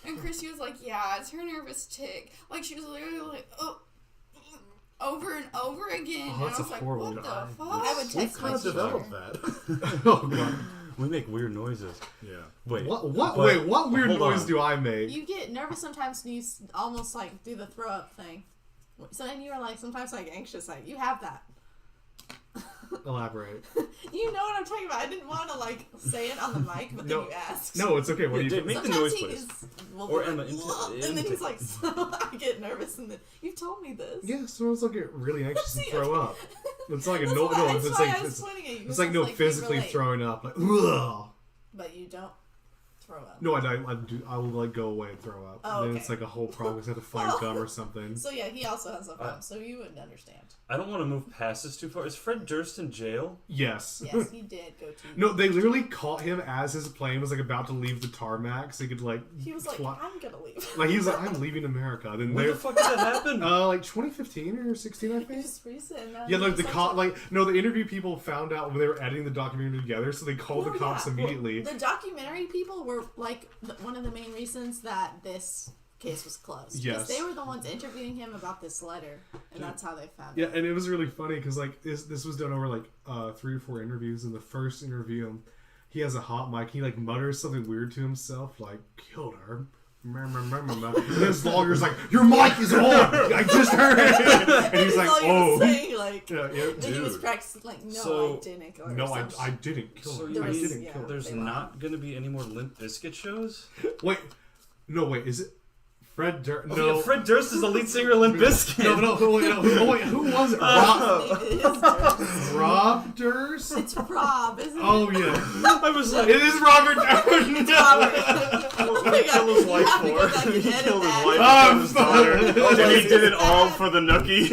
And Chrissy was like, "Yeah, it's her nervous tick." Like she was literally like, "Oh," over and over again. Oh, that's and I was a like, horrible what the guy. fuck? I would We've text kind my of teacher. developed that. Oh god. We make weird noises. Yeah. Wait. What? but- Wait, what weird hold noise on. do I make? You get nervous sometimes and you almost like do the throw up thing. So then you're like sometimes like anxious. Like you have that. Elaborate. You know what I'm talking about. I didn't want to like say it on the mic, but then No. you asked. No, it's okay. What are you Dave, doing? make the Sometimes noise, he please. will Or be Emma, like, into- "Ugh," and then into- he's like, so I get nervous, and then you've told me this. Yeah, sometimes I'll get really anxious and See, throw okay. up. It's like a That's no, why, no. that's It's why like I was it's, pointing at you. it's like no you physically relate. throwing up. Like ugh. But you don't throw up. No, I do. I will like go away and throw up. Oh, Then okay. it's like a whole problem. I have to find gum or something. So yeah, he also has a problem, so you wouldn't understand. I don't want to move past this too far. Is Fred Durst in jail? Yes. Yes, he did go to. No, they literally caught him as his plane was like about to leave the tarmac, so he could like. He was like, fly- I'm gonna leave. Like he was like, I'm leaving America. Then When they, the fuck did that happen? like 2015 or 16, I think. Just recent. Yeah, like the cop, like no, the interview people found out when they were editing the documentary together, so they called the cops immediately. The documentary people were like one of the main reasons that this case was closed. Yes. Because they were the ones interviewing him about this letter, and that's how they found Yeah, it. and it was really funny because like this was done over like 3 or 4 interviews. In the first interview, he has a hot mic. He like mutters something weird to himself, like "killed her." And his lawyer's like, "Your mic is on. I just heard it." And he's like, all he was "Oh." saying, like, Yeah, yeah, and he was dude. practicing like, no, So- I didn't kill her. no, or I some didn't kill So her. you I mean didn't kill her. there's they lied. not going to be any more Limp Bizkit shows? Wait, no, wait, is it Fred Durst? Oh, No, yeah, Fred Durst is the lead singer of Limp Bizkit. wait, who was it? It is Durst. Rob Durst? It's Rob, isn't it? Oh yeah, I was like, it is Robert Durst. Oh my he God. killed his You wife have to for go it. back and He edit killed his that. wife Oh, and his daughter. And he did it all for the nookie.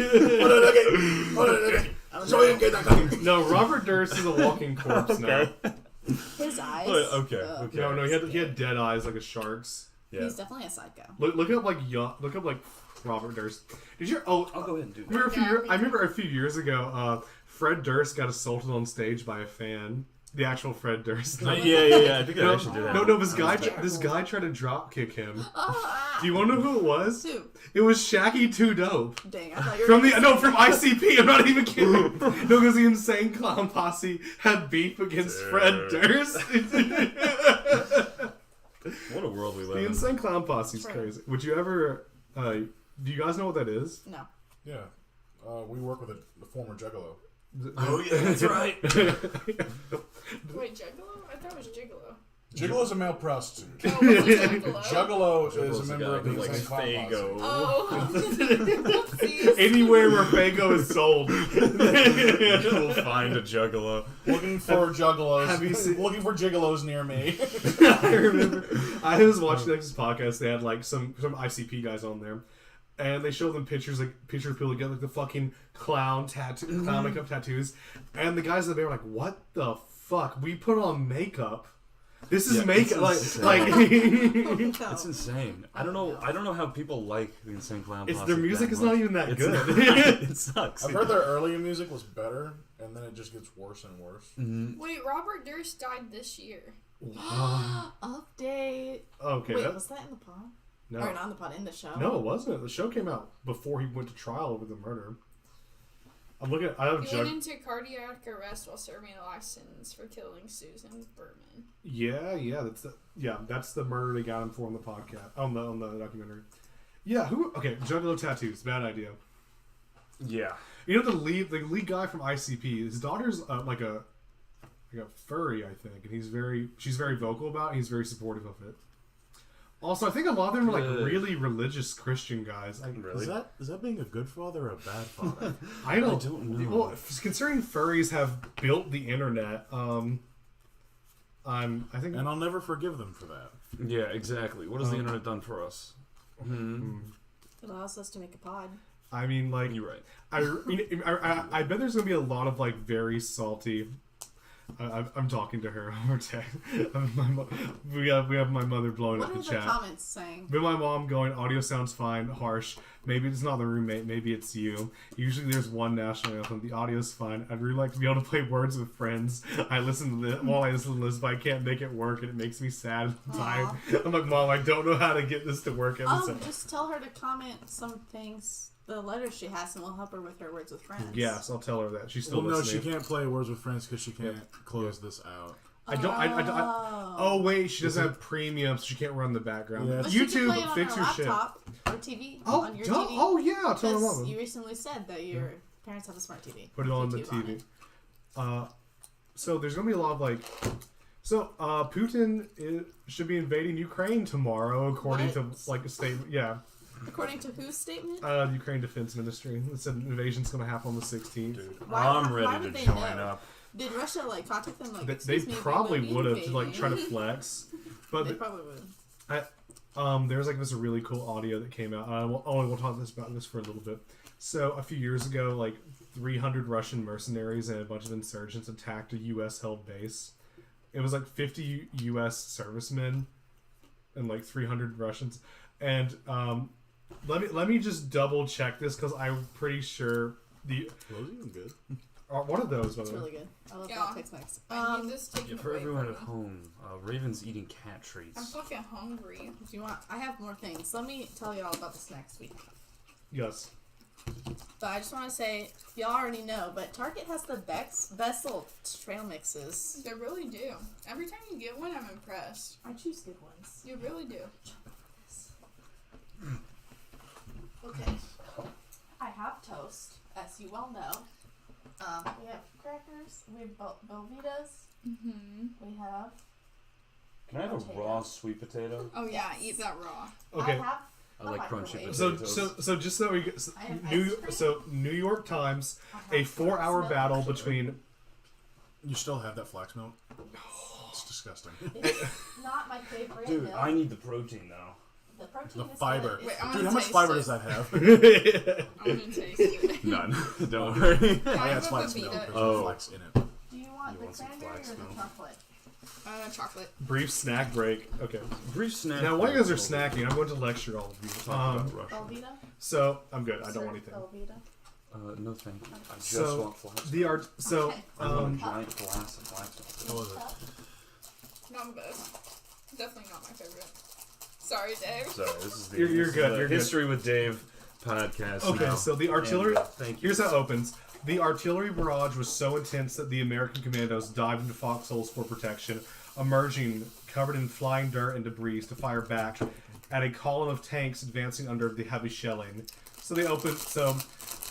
No, Robert Durst is a walking corpse now. Okay. His eyes. Okay, Ugh. okay. No, he had dead eyes like a shark's. Yeah. He's definitely a psycho. Look up like Robert Durst. Did you? Oh, I'll go ahead and do that. I remember a few years ago, Fred Durst got assaulted on stage by a fan. The actual Fred Durst. Yeah. I think I actually did that. No, this guy terrible. tried to drop kick him. Oh, Do you want to know who it was? Who? It was Shaggy Too Dope. Dang, I thought you were From ICP. I'm not even kidding. No, because the Insane Clown Posse had beef against Fred Durst. What a world we live The in. Insane Clown Posse's True. crazy. Would you ever? Do you guys know what that is? No. Yeah. We work with a former juggalo. Oh yeah, that's right. Wait, Juggalo? I thought it was Gigolo. Gigolo's a male prostitute. Oh, what's a Juggalo? Juggalo is Juggalo's a the member guy of the who likes Insane Clown Fago. Posse. Oh. Whoopsies. Anywhere where Fago is sold. You will find a juggalo. Looking for juggalos. Have you seen- Looking for gigolos near me. I remember I was watching this podcast. They had like some ICP guys on there, and they showed them pictures of people that get like the fucking clown makeup tattoos, and the guys in the band were like, "What the fuck? We put on makeup. This is Yeah, makeup. it's Like No. It's insane. I don't know how people like the Insane Clown it's Posse. their music that is not much. even that It's good. not. It sucks. I've heard their earlier music was better, and then it just gets worse and worse. Wait, Robert Durst died this year. Update. Okay, Wait, that- was that in the pod? no, Or not in the pod, in the show? no, it wasn't. The show came out before he went to trial over the murder. I'm looking. I have He went into cardiac arrest while serving a life sentence for killing Susan Berman. Yeah, that's the murder they got him for on the podcast on the documentary. Yeah, who? Okay, Juggalo tattoos, bad idea. Yeah. You know the lead guy from ICP. His daughter's like a furry, I think, and she's very vocal about it. He's very supportive of it. Also, I think a lot of them are like Good. really religious Christian guys. Really? Is that being a good father or a bad father? I don't know. Well, considering furries have built the internet, I think. And I'll never forgive them for that. Yeah, exactly. What has the internet done for us? It allows us to make a pod. I mean, like, You're right. I bet there's gonna be a lot of like very salty. I'm talking to her over text. We have my mother blowing What up are the the chat. comments saying? But my mom going, audio sounds fine, harsh. Maybe it's not the roommate, maybe it's you. Usually there's one national anthem. The audio's fine. I'd really like to be able to play Words with Friends. I listen to this while I listen to this, but I can't make it work, and it makes me sad and tired. I'm like, Mom, I don't know how to get this to work. Just tell her to comment some things the letters she has, and we'll help her with her Words with Friends. Yes, I'll tell her that. She's still Well, no, listening. she can't play Words with Friends because she can't close this out. Oh wait, she doesn't have premium, so she can't run the background. Yeah. But she can YouTube, play it on fix her your shit. laptop or TV. Oh, on your duh. TV. Oh yeah, I'll tell her Because mom. you recently said that your parents have a smart TV. Put it on the YouTube TV. it. So there's gonna be a lot of like. So Putin should be invading Ukraine tomorrow, according to like a statement. Yeah. According to whose statement? Ukraine Defense Ministry. It said invasion's gonna happen on the 16th. Dude, Why I'm would ready to they join know? up. Did Russia like contact them? Like They excuse me, probably we would love have you, to like try to invading. flex, but They probably would. there's like this really cool audio that came out. We'll talk about this for a little bit. So a few years ago, like 300 Russian mercenaries and a bunch of insurgents attacked a U.S. held base. It was like 50 U.S. servicemen and like 300 Russians. And let me just double check this because I'm pretty sure the Well, was even good. one of those. By It's the way. really good. I love Yeah. that Tex-Mex. I need this taken Yeah, for away everyone from at me. home, Raven's eating cat I'm treats. fucking hungry. Do you want? I have more things. Let me tell you all about this next week. Yes. But I just want to say, y'all already know, but Target has the best little trail mixes. They really do. Every time you get one, I'm impressed. I choose good ones. You really do. Okay. I have toast, as you well know. We have crackers. We have Belvitas. Mm-hmm. We have. Can I have a Potato. raw sweet potato? Oh yeah, eat that raw. Okay. I have. I like crunchy microwave. potatoes. So just so we get I have ice cream. New York Times, I have a 4-hour flax battle milk. between You still have that flax milk? It's disgusting. It's not my favorite. Dude, milk. I need the protein though. The protein The is fiber. good. Wait, I'm Dude, gonna how much taste fiber it. does that have? I'm gonna taste it. None. Don't worry. Can Oh, I yeah, have it's a flax milk. Velveeta? There's Oh. no flax in it. Do you want You the want some cranberry flax or the milk? chocolate? Chocolate. brief snack break. Okay. Brief snack. Now, while you guys are break. snacking, I'm going to lecture all of you. Talk about Russia. Velveeta? So I'm good. I don't want anything. Velveeta? No, thank you. I just So, want flax. The art. So Okay. I want a um, giant glass of flax. What was it? Not the best. Definitely not my favorite. Sorry, Dave. Sorry, this is the, You're this is good, the you're good. History with Dave podcast. okay. now. So the artillery. And, thank you. Here's how it opens. The artillery barrage was so intense that the American commandos dived into foxholes for protection, emerging covered in flying dirt and debris to fire back at a column of tanks advancing under the heavy shelling. So they opened.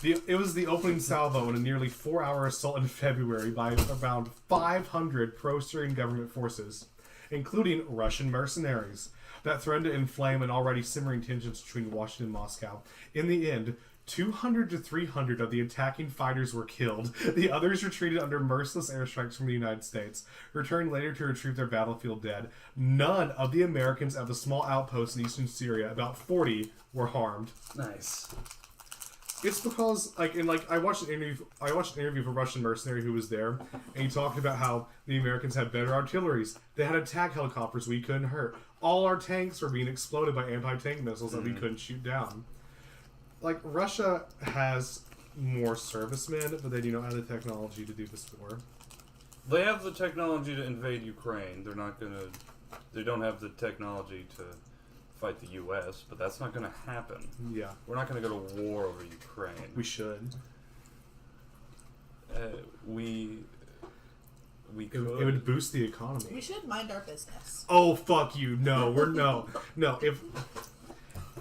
It was the opening salvo in a nearly 4-hour assault in February by around 500 pro-Syrian government forces, including Russian mercenaries, that threatened to inflame an already simmering tensions between Washington and Moscow. In the end, 200 to 300 of the attacking fighters were killed. The others retreated under merciless airstrikes from the United States, returning later to retrieve their battlefield dead. None of the Americans at the small outposts in eastern Syria, about 40, were harmed. Nice. It's because, I watched an interview of a Russian mercenary who was there, and he talked about how the Americans had better artilleries. They had attack helicopters we couldn't hurt. All our tanks were being exploded by anti-tank missiles that we couldn't shoot down. Like, Russia has more servicemen, but they do not have the technology to do this war. They have the technology to invade Ukraine. They're not gonna. They don't have the technology to fight the U.S., but that's not gonna happen. Yeah, We're not gonna go to war over Ukraine. we should. We It could. would boost the economy. We should mind our business. Oh, fuck you. No, we're no.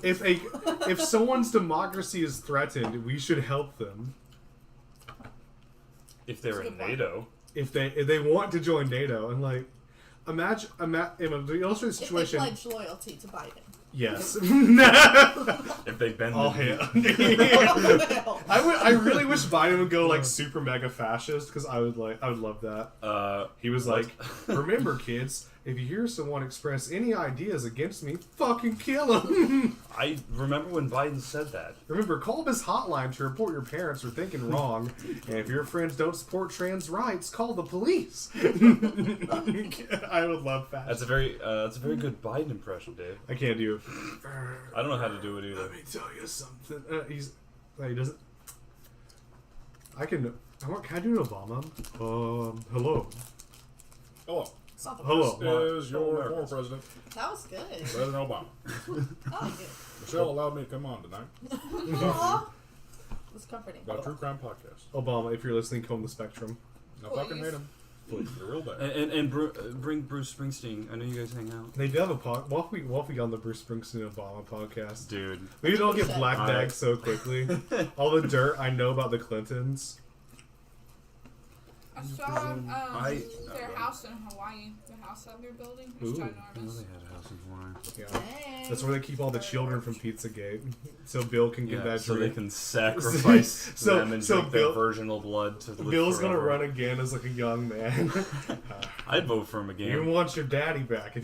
If someone's democracy is threatened, we should help them. If they're That's a in good point. NATO. If they want to join NATO, and like imagine to illustrate the situation. If they pledge loyalty to Biden. Yes. If they bend All the knee. hell. I really wish Biden would go like super mega fascist because I would love that. He was like, remember kids, if you hear someone express any ideas against me, fucking kill him. I remember when Biden said that. Remember, call this hotline to report your parents are thinking wrong. And if your friends don't support trans rights, call the police. I would love fascist. That's a very good Biden impression, Dave. I can't do it. I don't know how to do it either. Let me tell you something. He doesn't. Can I do an Obama? Hello. Hello. It's not the Hello. This is your America. former president, worst. That was good. President Obama. I like it. Michelle allowed me to come on tonight. Aw. It's comforting. About True Crime Podcast. Obama, if you're listening, comb the spectrum. I fucking hate him. Please, they're real bad. And bring Bruce Springsteen. I know you guys hang out. They do have a what if we on the Bruce Springsteen Obama podcast? Dude. Maybe don't get black bagged so quickly. All the dirt I know about the Clintons. I saw their house in Hawaii. The house that they're building. It's Ooh. I know ginormous. they had a house in Hawaii. Yeah. That's where they keep all the children from Pizzagate. So Bill can get that so drink. they can sacrifice them and drink Bill, their virginal blood to live Bill's forever. gonna run again as like a young man. I'd vote for him again. You want your daddy back. If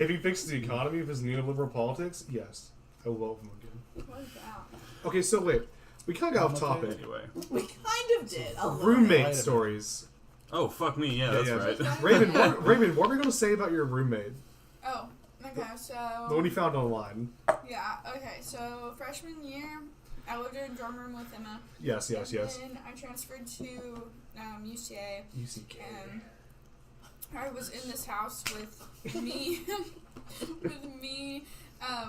he fixes the economy of his neoliberal politics, yes. I will vote for him again. What is that? Okay, so wait. We kind of got off topic. Anyway. We kind of did. A little Roommate bit. stories. Oh, fuck me. Yeah, that's right. Raven, what were you going to say about your roommate? Oh, okay, so... The one you found online. Yeah, okay, so freshman year, I lived in a dorm room with Emma. Yes. And then I transferred to UCA. UCK. And I was in this house with me,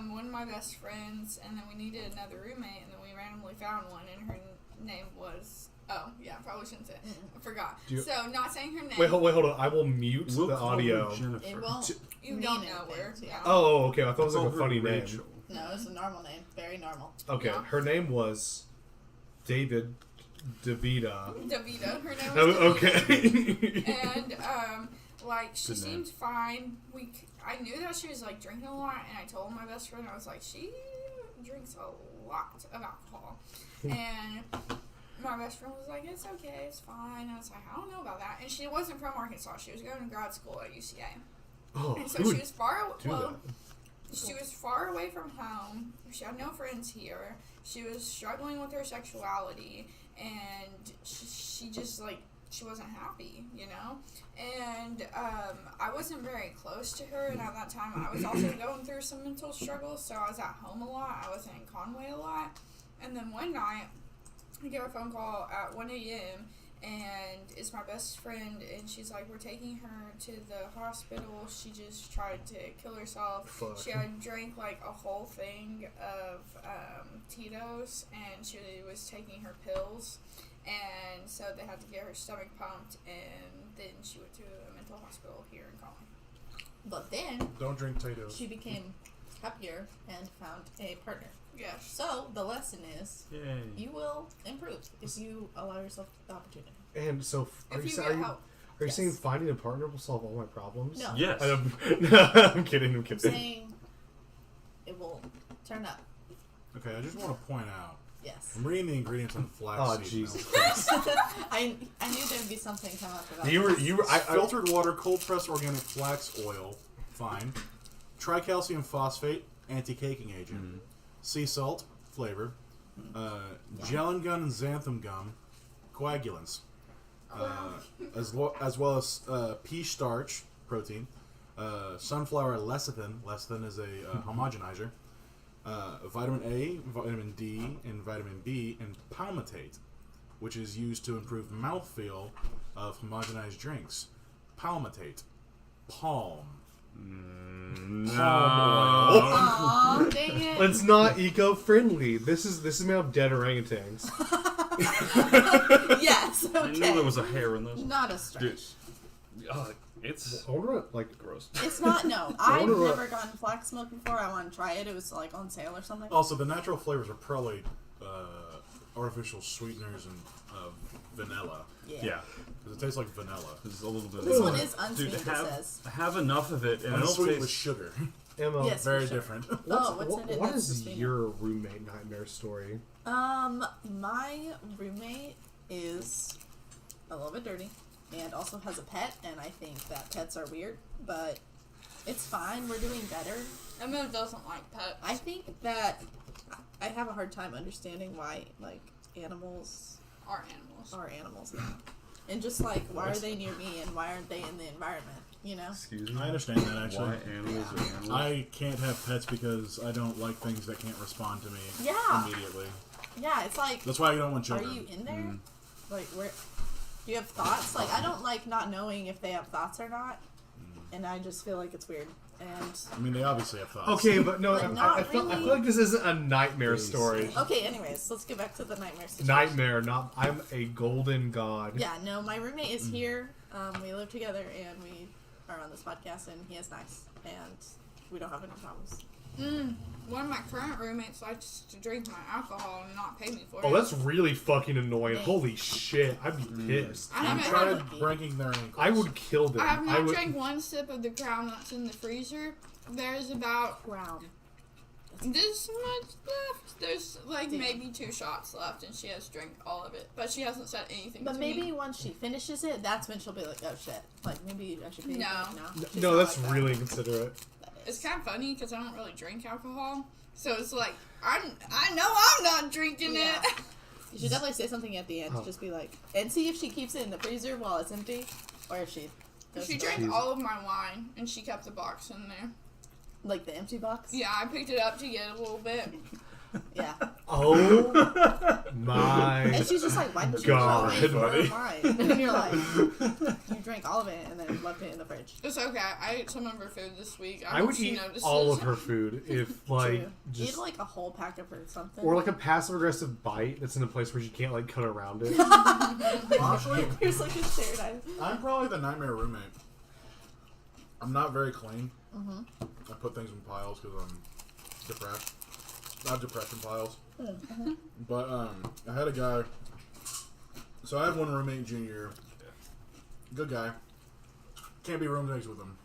one of my best friends, and then we needed another roommate, and then we randomly found one, and her name was... Oh, yeah, probably shouldn't say it. I forgot. So, not saying her name. Wait, hold on. I will mute We'll the call audio. her Jennifer. It won't. You mean don't know her. anything, Yeah. Oh, okay. I thought it was Call like a her funny Rachel. name. No, it's a normal name. Very normal. Okay, Yeah. her name was David DeVita. Davida. Her name was Oh, Davida. okay. And, she Good name. seemed fine. I knew that she was, drinking a lot, and I told my best friend, I was like, she drinks a lot of alcohol. And my best friend was like, it's okay, it's fine. And I was like, I don't know about that. And she wasn't from Arkansas. She was going to grad school at UCA. Oh, And so who she would was far do well, that? she was far away from home. She had no friends here. She was struggling with her sexuality, and she just she wasn't happy, you know? And I wasn't very close to her, and at that time I was also going through some mental struggles, so I was at home a lot. I wasn't in Conway a lot. And then one night, I get a phone call at 1 a.m., and it's my best friend, and she's like, we're taking her to the hospital. She just tried to kill herself. Fuck. She had drank a whole thing of Tito's, and she was taking her pills, and so they had to get her stomach pumped, and then she went to a mental hospital here in Conway. But then Don't drink potatoes. she became happier and found a partner. Yes. So the lesson is Yay. you will improve if you allow yourself the opportunity. And so, are If you, you sa- get are you, help. are you saying finding a partner will solve all my problems? No. Yes. I'm kidding. I'm I'm kidding. saying it will turn up. Okay, I just want to point out. Yes. I'm reading the ingredients on Oh, flaxseed Jesus milk. Christ. I knew there'd be something come up about You were, this. Filtered water, cold pressed organic flax oil, fine. Tricalcium phosphate, anti-caking agent. Sea salt, flavor. Gellan gum and xanthan gum, coagulants. As well as pea starch, protein. Sunflower lecithin. Lecithin is a homogenizer. Vitamin A, vitamin D, and vitamin B, and palmitate, which is used to improve mouthfeel of homogenized drinks. Palmitate. Palm. No. Palm oil. Aw, dang it. It's not eco-friendly. This is made of dead orangutans. Yes, okay. I knew there was a hair in this. Not a stretch. Dude. It's I wonder what, like, gross. It's not, no. I've wonder what- never gotten flax milk before. I want to try it. It was on sale or something. Also, the natural flavors are probably artificial sweeteners and vanilla. Yeah. Because it tastes like vanilla. There's a little bit This of one is unsweet, it have, says. have enough of it, and it'll Unsweet with taste... sugar. Emma, Yes. Very for sure. different. What's in it? what That's is the your roommate nightmare story? My roommate is a little bit dirty and also has a pet, and I think that pets are weird, but it's fine. We're doing better. Emma doesn't like pets. I think that I have a hard time understanding why, animals Are animals. are animals now. And just, why are they near me and why aren't they in the environment, you know? Excuse me? I understand that, actually. Why animals are animals? I can't have pets because I don't like things that can't respond to me Yeah. immediately. Yeah, it's like, That's why I don't want are children. you in there? Where... Do you have thoughts? I don't like not knowing if they have thoughts or not. and I just feel like it's weird. And I mean, they obviously have thoughts. Okay, but no, But I feel like this isn't a nightmare Please. story. okay, anyways, let's get back to the nightmare situation. Nightmare, not I'm a golden god. Yeah, no, my roommate is here. We live together, and we are on this podcast, and he is nice, and we don't have any problems. One of my current roommates likes to drink my alcohol and not pay me for it. Oh, that's really fucking annoying. Thanks. Holy shit, I'd be pissed. I You haven't tried had, breaking their ankles. I would kill them. I have not would, drank one sip of the Crown that's in the freezer. There's about Crown. this much left. There's like Damn. maybe 2 shots left, and she has drank all of it. But she hasn't said anything But to maybe me. once she finishes it, that's when she'll be like, "Oh shit!" Like maybe I should pay you No. back now. She's No, not that's like that. really inconsiderate. That It's is. kind of funny because I don't really drink alcohol. So it's like, I know I'm not drinking Yeah. it. You should definitely say something at the end. Oh. Just be like, and see if she keeps it in the freezer while it's empty, or if she. goes She to drank the- Jeez. all of my wine, and she kept the box in there. like the empty box. Yeah, I picked it up to get a little bit. Yeah. Oh my And she's just like, "Why didn't you God, throw away buddy. more of mine?" And you're like, "You drank all of it and then left it in the fridge." It's okay. I ate some of her food this week. I would eat all of her food if like True. just Eat like a whole pack of her or something. or like a passive aggressive bite that's in a place where you can't like cut around it. Honestly, Here's like a stereotype. I'm probably the nightmare roommate. I'm not very clean. Mhm. I put things in piles because I'm depressed. Not depression piles. But I had a guy. So I have one roommate, Junior. Good guy. Can't be roommates with him.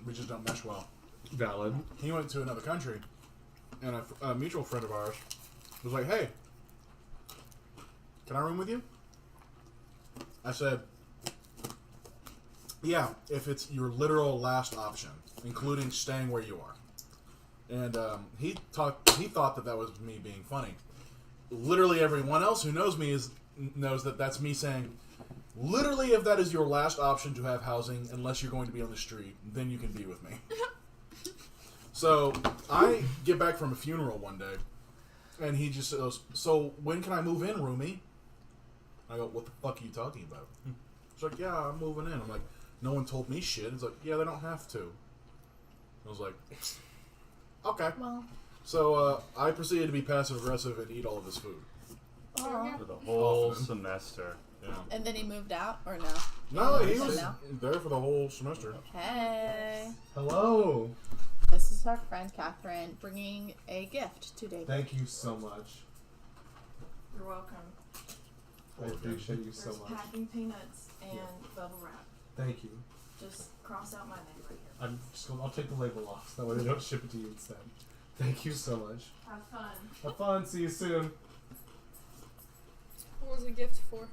We just don't mesh well. Valid. He went to another country, and a mutual friend of ours was like, "Hey, can I room with you?" I said, "Yeah, if it's your literal last option, including staying where you are." And he thought that was me being funny. Literally, everyone else who knows me knows that that's me saying, literally, if that is your last option to have housing, unless you're going to be on the street, then you can be with me. So I get back from a funeral one day, and he just goes, "So when can I move in, roomie?" I go, "What the fuck are you talking about?" He's like, "Yeah, I'm moving in." I'm like, "No one told me shit." He's like, "Yeah, they don't have to." I was like, "Okay." Well, So I proceeded to be passive aggressive and eat all of his food. aw. For the whole Often. semester. Yeah. And then he moved out, or no? No, he Yeah, was no. there for the whole semester. Hey, Hello. this is our friend Catherine bringing a gift to David. Thank you so much. You're welcome. I appreciate you so There's much. packing peanuts and bubble wrap. Thank you. Just cross out my name right here. I'm just gonna, I'll take the label off so that way they don't ship it to you instead. Thank you so much. Have fun. Have fun. See you soon. What was the gift for?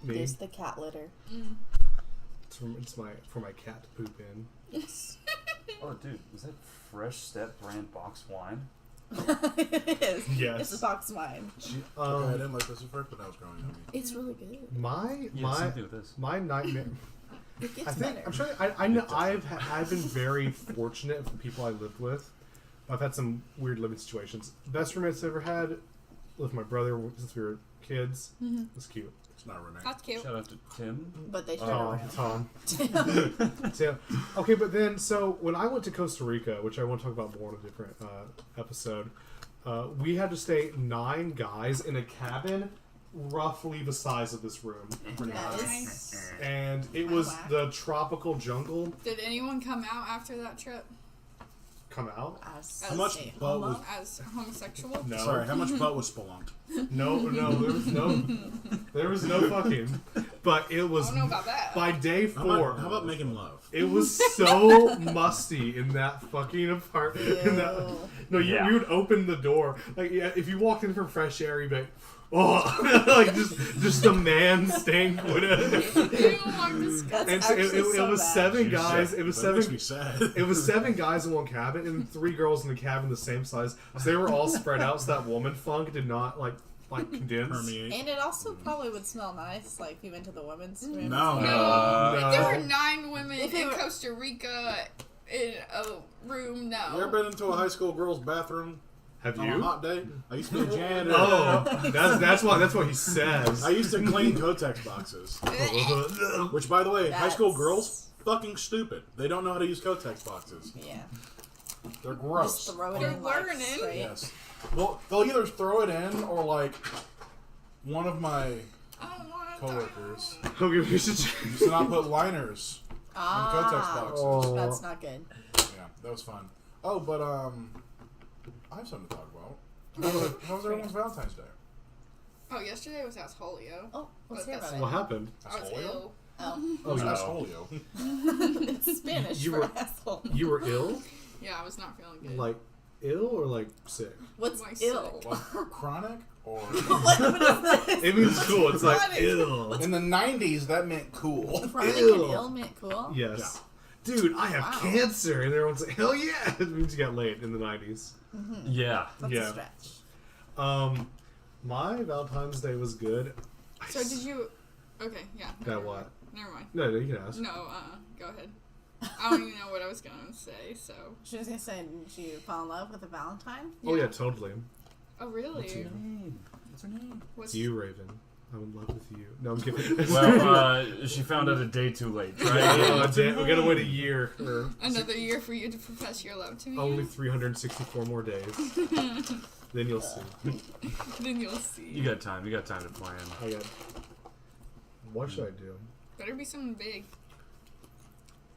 Me. It's the cat litter. It's for my cat to poop in. Yes. Oh, dude, is that Fresh Step brand box wine? It is. Yes. It's a box wine. Okay, I didn't like this at first, but now it's growing on me. It's really good. Same thing with this. my nightmare. It gets I think better. I'm trying. I know I've been very fortunate with the people I lived with. I've had some weird living situations. Best roommates I ever had with my brother since we were kids. It was cute. It's not a roommate. That's cute. Shout out to Tim. But they turn Tom, around. Tom. So, okay, but then so when I went to Costa Rica, which I want to talk about more in a different episode, we had to stay 9 guys in a cabin roughly the size of this room. That is And it Kinda was whack. the tropical jungle. Did anyone come out after that trip Come out? as How much a butt homo. was? as homosexual? No. Sorry, how much butt was spelunked? No, there was no fucking. But it I was don't know about that. by day How 4. about, how about making love? It was so musty in that fucking apartment. Ew. No, Yeah. you would open the door. Like, yeah, if you walked in for fresh air, you'd be like, oh, like just a man stink. You don't like this guy. That's And so actually it so was bad. 7 guys. It was That 7. makes me sad. It was 7 guys in one cabin and 3 girls in the cabin the same size. So they were all spread out. So that woman funk did not like condense. Permeate. And it also probably would smell nice, like if you went to the women's room. No. If there were No. 9 women If it in were- Costa Rica in a room, no. You ever been into a high school girl's bathroom Have on a you? hot day? I used to be a janitor. Oh, that's what he says. I used to clean Kotex boxes. Which, by the way, high school That's- girls fucking stupid. They don't know how to use Kotex boxes. Yeah. They're gross. Just throw it They're in like learning. straight. Yes. Well, they'll either throw it in or like one of my I don't want to coworkers Okay, we should. used to not put liners in Kotex boxes. Oh. That's not good. Yeah, that was fun. Oh, but I have something to talk about. How was everyone's Valentine's Day? Oh, yesterday was Asholio. Oh, let's But hear about that's- it. What happened? I was Asholio? ill. Oh. Oh, That's no. Asholio. It's Spanish You for were- asshole. You were ill? Yeah, I was not feeling good. Like, ill or like sick? What's Like ill? sick. Like chronic or what is this? It means cool. It's like Chronic. ill. in the 90s that meant cool. Chronic and Ew. ill meant cool? Yes. Dude, I have Wow. cancer. And everyone's like, hell yeah. It means you got laid in the 90s. Yeah. That's Yeah. a stretch. My Valentine's Day was good. So did you? Okay, yeah. That never what? mind. Never mind. No, you can ask. No, go ahead. I don't even know what I was gonna say. So. She was going to say, did you fall in love with a Valentine? Oh, yeah, totally. Oh really? What's your name? What's her name? What's It's you, Raven. I'm in love with you. No, I'm kidding. Well, she found out a day too late. Right? We gotta wait a year. Or Another year for you to profess your love to me. only 364 more days. Then you'll see. Then you'll see. You got time. You got time to plan. I got. What should I do? Better be something big.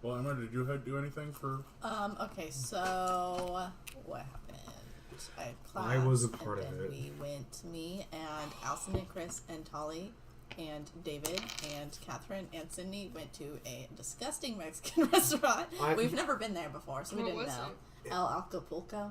Well, Emma, did you do anything for... Okay, so what happened? I had class, I was a part and of then it. We went, me and Allison and Chris and Tolly and David and Catherine and Sydney went to a disgusting Mexican restaurant. We've never been there before, so we What didn't was know. El Acapulco.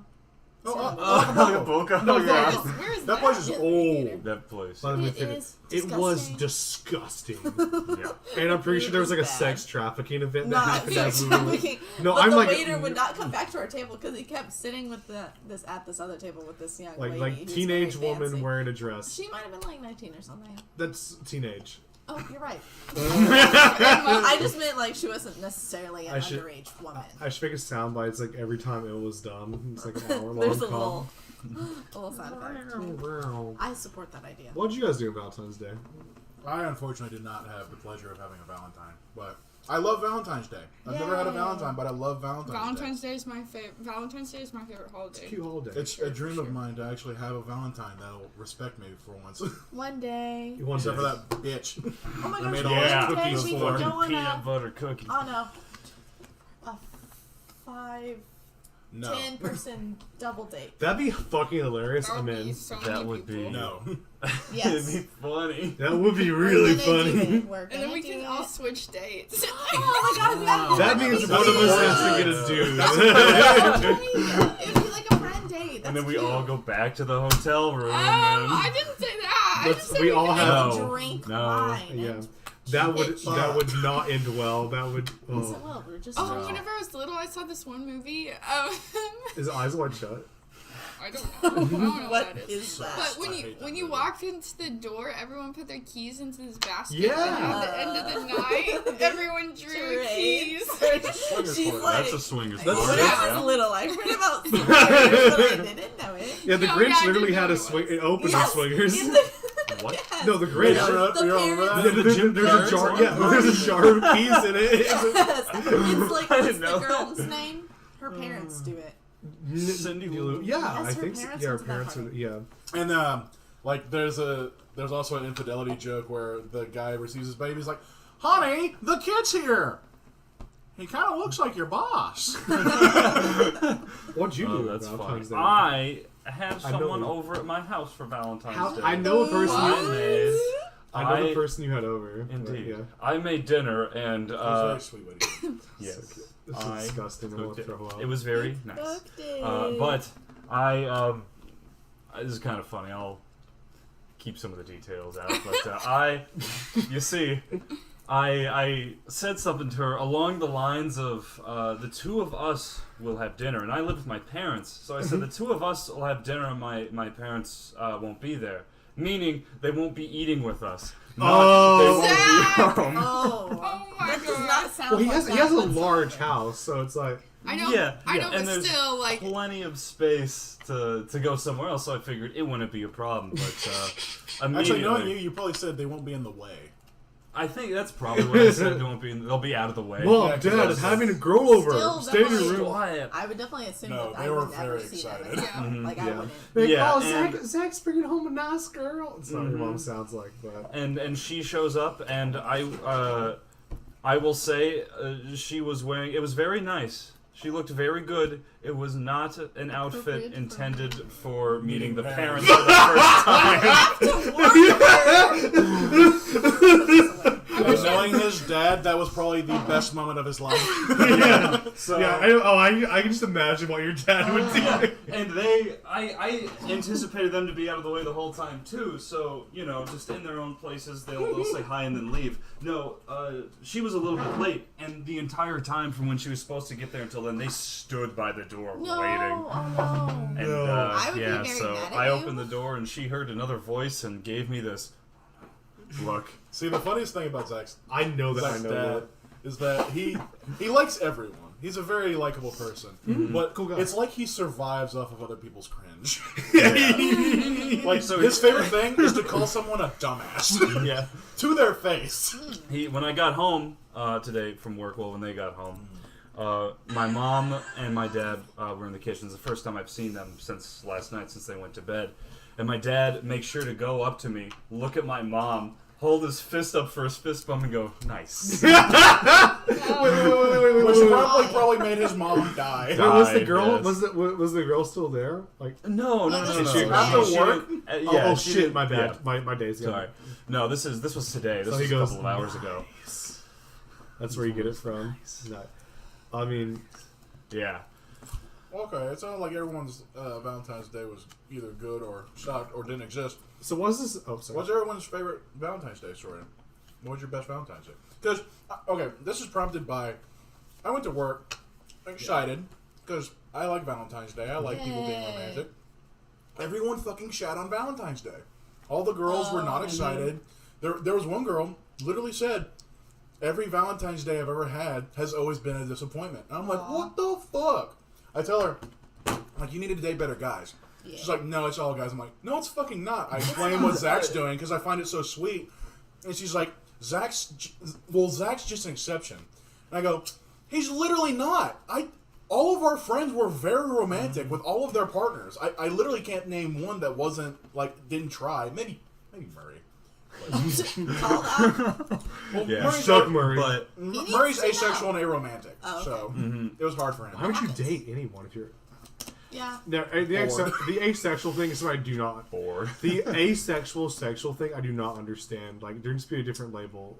Acapulco. No, yeah. Where is That place is Yeah, old. That place. By the way, It is it was disgusting. disgusting. Yeah. And I'm pretty sure there was like a Bad. sex trafficking event that Not happened sex as we were. trafficking. No, but I'm the like waiter would not come back to our table because he kept sitting with this other table with this young lady. like who's teenage very woman fancy. wearing a dress. She might have been like 19 or something. That's teenage. Oh, you're right. I just meant like she wasn't necessarily an I should- underage woman. I should make a sound bite. It's like every time it was done. It's like an hour long There's a call. little sound effect. I support that idea. What did you guys do on Valentine's Day? I unfortunately did not have the pleasure of having a Valentine, but I love Valentine's Day. I've never had a Yay. Valentine, but I love Valentine's Day. Valentine's Day is my favorite holiday. Cute holiday. It's a dream of mine to actually have a Valentine that'll respect me for once. One day. One Except day. for that bitch. Oh my I gosh, made one all Yeah. those day cookies we for could her. go on Peanut butter cookie. a 10 No. person double date. That'd be fucking hilarious. That I'm would be in. so That many would be- people. No. Yes. It'd be funny. That would be We're really gonna do funny. it. We're And then gonna we do can it. all switch dates. Oh my god, we gotta do That means That'd one be of us has to cute. get a dude. It'd be like a friend date. And then we That's all cute. go back to the hotel room. I and... didn't say that. I Let's- just said we all could have- make- No. drink no. wine. Yeah. and That would Bitch. that would not end well. That would. So, Oh. well, we're just Oh, whenever I was little, I saw this one movie. His eyes wide shut. I don't know. I don't know what what that is that? But when I you hate that when you movie. walked into the door, everyone put their keys into this basket. Yeah. And at the end of the night, everyone drew Right. keys. She's like, That's a swingers That's- when party. I was little, I heard about swingers, but I didn't know it. Yeah, the No, Grinch yeah, I literally didn't had know a it swing. was. It opened Yes, the swingers. in the- What? Yes. No, the You Grinch. remember that? There's a jar. Yeah, there's a jar of keys in it. Yes. It's like, I what's didn't the know girl's name? Her parents do it. Cindy Lou. Yeah, Yes, I her think. parents Yeah, her went to that parents. party. Yeah. And like there's also an infidelity joke where the guy receives his baby. He's like, "Honey, the kid's here. He kind of looks like your boss." What'd you Oh, do? that's funny. Valentine's Day? I had I know someone you- over at my house for Valentine's How, Day. I know a person. I You, made. I know the person you had over. but Indeed. Yeah. I made dinner and He's very sweet, buddy. yes, This is I disgusting. I want cooked to it. throw up. It was very nice. Cooked it. But I this is kind of funny. I'll keep some of the details out. But you see, I said something to her along the lines of the two of us will have dinner, and I live with my parents. So I said the two of us will have dinner, and my parents won't be there, meaning they won't be eating with us. Oh. They won't be home. Oh. Oh my That does god. not sound Well, he like has that a whatsoever. large house, so it's like. I know. Yeah, I know, and but there's still, like, plenty of space to go somewhere else. So I figured it wouldn't be a problem. But Actually, knowing immediately, you probably said they won't be in the way. I think that's probably what I said. They'll be out of the way. Mom, Yeah, Dad, having a girl over. Still Stay in your definitely- room. Quiet. I would definitely assume No, that they I were would never very see that. excited. Yeah. Like I Yeah. wouldn't. Like, Yeah, oh, and- Zach's bringing home a nice girl. That's not what your mom sounds like, but And she shows up, and I will say she was wearing. It was very nice. She looked very good. It was not an outfit Appropriate for intended for meeting the parents. parents for the first time. And knowing his dad, that was probably the best moment of his life. yeah, So, yeah. I can just imagine what your dad would do. and I anticipated them to be out of the way the whole time too. So just in their own places, they'll say hi and then leave. No, she was a little bit late, and the entire time from when she was supposed to get there until then, they stood by the door No, waiting. oh no. And No. I would be yeah, very so mad at I you. opened the door and she heard another voice and gave me this look. See, the funniest thing about Zach's I know that. I Zach's know dad that. is that he likes everyone. He's a very likable person, but Cool guy. it's like he survives off of other people's cringe. Yeah. Like So his favorite thing is to call someone a dumbass Yeah. to their face. When I got home today from work, when they got home, my mom and my dad were in the kitchen. It's the first time I've seen them since last night, since they went to bed. And my dad makes sure to go up to me, look at my mom, hold his fist up for his fist bump, and go, "Nice." Which probably made his mom die. Wait, was the Died, girl? yes. Was the girl still there? Like, No. Is she after She work? didn't- oh she shit, didn't- my bad. yeah. My days. Yeah. Sorry. No, this was today. This So he was goes, a couple of hours ago. That's where you get it from. No. I mean, Yeah. Okay, it sounded like everyone's Valentine's Day was either good or sucked or didn't exist. so what's this? Oh, sorry. What's everyone's favorite Valentine's Day story? What was your best Valentine's Day? Because, okay, this is prompted by, I went to work excited because I like Valentine's Day. I like people being Yay. romantic. Everyone fucking shat on Valentine's Day. All the girls were not excited. There was one girl literally said, every Valentine's Day I've ever had has always been a disappointment. And I'm like, what the fuck? I tell her, like, you need to date better guys. Yeah. She's like, no, it's all guys. I'm like, no, it's fucking not. I explain what Zach's doing because I find it so sweet. And she's like, Zach's just an exception. And I go, he's literally not. All of our friends were very romantic with all of their partners. I literally can't name one that wasn't, like, didn't try. Maybe Murray. Call out. Well, Yeah. Murray's, Chuck Murray. But Murray's needs to asexual and aromantic. Oh, okay. So it was hard for him. Why would you date anyone if you're? Yeah. No, the asexual thing is something I do not. bored. The asexual sexual thing I do not understand. Like there needs to be a different label.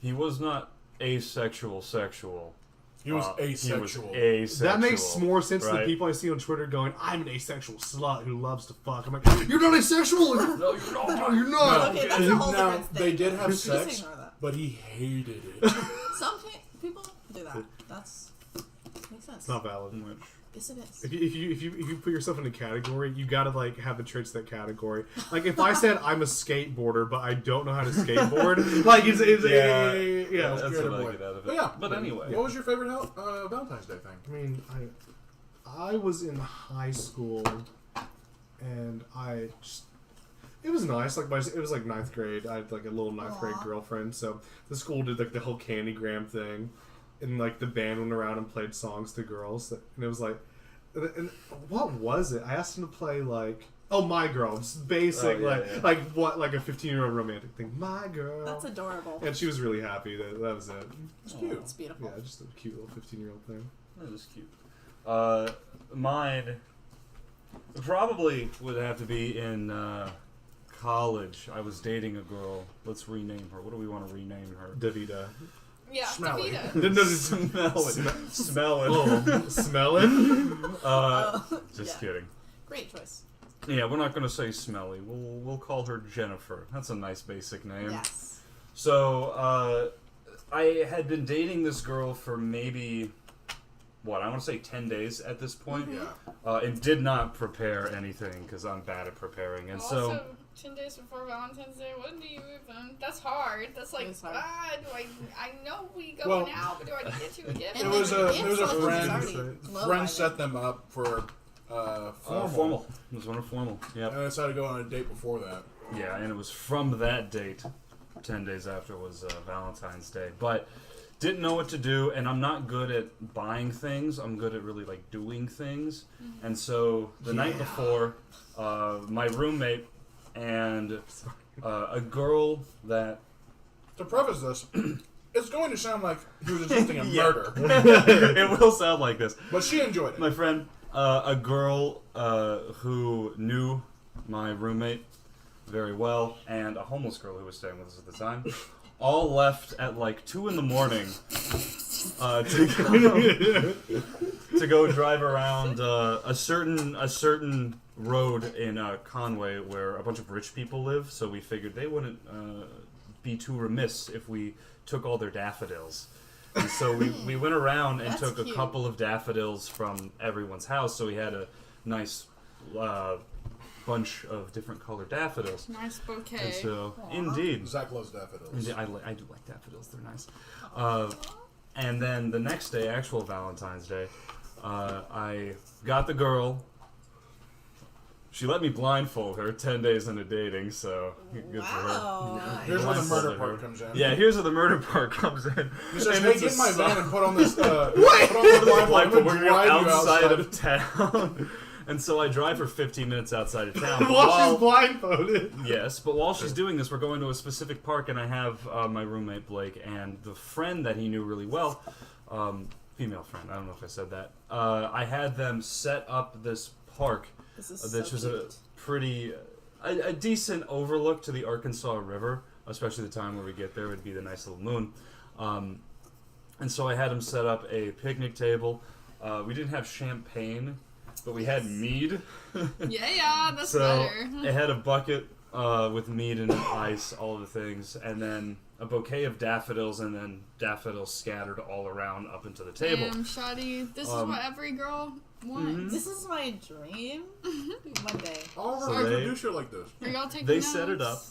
He was not asexual sexual. He was He asexual. was asexual. That makes more sense to the right? people I see on Twitter going, "I'm an asexual slut who loves to fuck." I'm like, "You're not asexual. You're, No, you're not. no, you're not." Okay, that's a whole Now, different thing. they did have Just sex, ignore that. but he hated it. Some people do that. That's makes sense. It's not valid. Yes, it is. If you put yourself in a category, you gotta like have the traits of that category. Like if I said I'm a skateboarder, but I don't know how to skateboard, like it's yeah. That's Scared what I boy. get out of it. But yeah. But anyway. What was your favorite Valentine's Day thing? I mean, I was in high school, and it was nice. Like it was like ninth grade. I had like a little ninth grade girlfriend. So the school did like the whole candygram thing, and like the band went around and played songs to girls. And it was like, and what was it? I asked him to play like, oh my girl, just basic like what like a 15-year-old romantic thing. My girl. That's adorable. And she was really happy that was it. It's cute. It's beautiful. Yeah, just a cute little 15-year-old thing. That is cute. Mine probably would have to be in college. I was dating a girl. Let's rename her. What do we want to rename her? Davida. Yeah, Smelly. Davida. Smelling. Oh, smelling? Just Yeah. kidding. Great choice. Yeah, we're not gonna say Smelly. We'll call her Jennifer. That's a nice basic name. Yes. So I had been dating this girl for maybe I want to say 10 days at this point. Yeah. And did not prepare anything because I'm bad at preparing. And Also, so 10 days before Valentine's Day, when do you even? That's hard. That's like, It is hard. I know we going Well, out, but do I get you a gift? And It was then a the it was a influence is friend. already low by Friend set then. them up for formal. formal. It was one of formal. Yep. And I decided to go on a date before that. Yeah, and it was from that date 10 days after was Valentine's Day. But didn't know what to do, and I'm not good at buying things. I'm good at really like doing things. And so the night before, my roommate and a girl that... To preface this, it's going to sound like he was attempting a murder. It will sound like this. But she enjoyed it. My friend, a girl who knew my roommate very well, and a homeless girl who was staying with us at the time, all left at like 2 in the morning to go drive around a certain road in Conway where a bunch of rich people live. So we figured they wouldn't be too remiss if we took all their daffodils. And so we went around and took a couple of daffodils from everyone's house. So we had a nice bunch of different colored daffodils. Nice bouquet. And so, indeed. Zach loves daffodils. Indeed, I do like daffodils. They're nice. And then the next day, actual Valentine's Day, I got the girl. She let me blindfold her 10 days into dating, so good for her. Nice. Here's where the murder part comes in. Yeah, here's where the murder part comes in. He says, And hey, it's get a in my sign- van and put on this, put on the blindfold. We're Drive you outside of town. And so I drive her 15 minutes outside of town. While she's blindfolded. Yes, but while she's doing this, we're going to a specific park, and I have my roommate Blake and the friend that he knew really well, female friend. I don't know if I said that. I had them set up this park, which was a pretty, a decent overlook to the Arkansas River, especially the time where we get there. It would be the nice little moon. And so I had them set up a picnic table. We didn't have champagne, but we had mead. Yeah, that's So better. it had a bucket with mead and ice, all the things, and then a bouquet of daffodils, and then daffodils scattered all around up into the table. Damn, Shoddy, this is what every girl wants. This is my dream. One day. All of our So friends they- do shit like this. Are y'all taking They notes? set it up.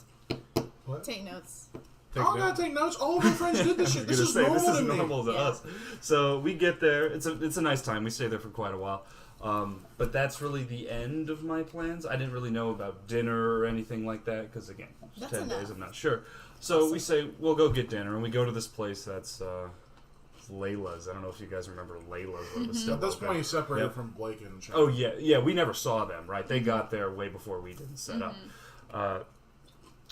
Take notes. I don't gotta take notes. All of our friends did this shit. This is This normal is to me. normal to us. So we get there. It's a nice time. We stay there for quite a while. But that's really the end of my plans. I didn't really know about dinner or anything like that because, again, it's That's 10 enough. days. I'm not sure. So we say we'll go get dinner, and we go to this place that's Layla's. I don't know if you guys remember Layla's. But it was still At this open. point, he's separated Yep. from Blake and Sean. Oh yeah. We never saw them. Right? They got there way before we didn't set up.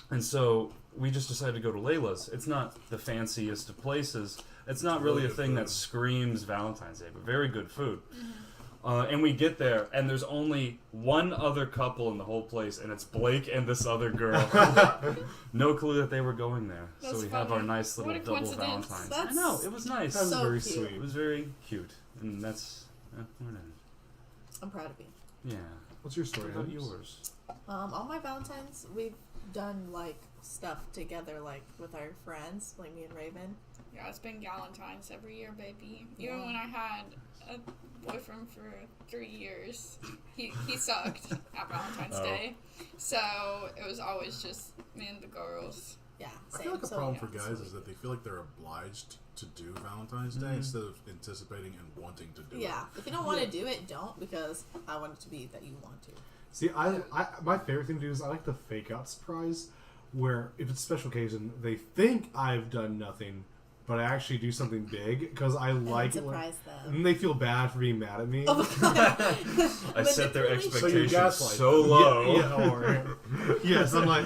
And so we just decided to go to Layla's. It's not the fanciest of places. It's not really a good thing food. that screams Valentine's Day, but very good food. And we get there, and there's only one other couple in the whole place, and it's Blake and this other girl. No clue that they were going there. That's so we have funny. our nice little What a double coincidence. Valentine's. That's I know, it was nice. That was So very cute. sweet. It was very cute. And that's where it ended. I'm proud of you. Yeah. What's your story? What about Holmes? yours? All my Valentines, we've done like stuff together, like with our friends, like me and Raven. Yeah, it's been Galentine's every year, baby. Even when I had a boyfriend for 3 years, he sucked at Valentine's Day. So it was always just me and the girls. Yeah, I same. feel like the So, problem yeah, for guys is that they feel like they're obliged to do Valentine's Day instead of anticipating and wanting to do it. yeah. If you don't want to do it, don't, because I want it to be that you want to. See, I my favorite thing to do is I like the fake out surprise, where if it's a special occasion, they think I've done nothing, but I actually do something big because I like it. Surprise them. And they feel bad for being mad at me. Oh my god. I set their Manipulation. expectations gaslight so them. low. Or, yes, I'm like,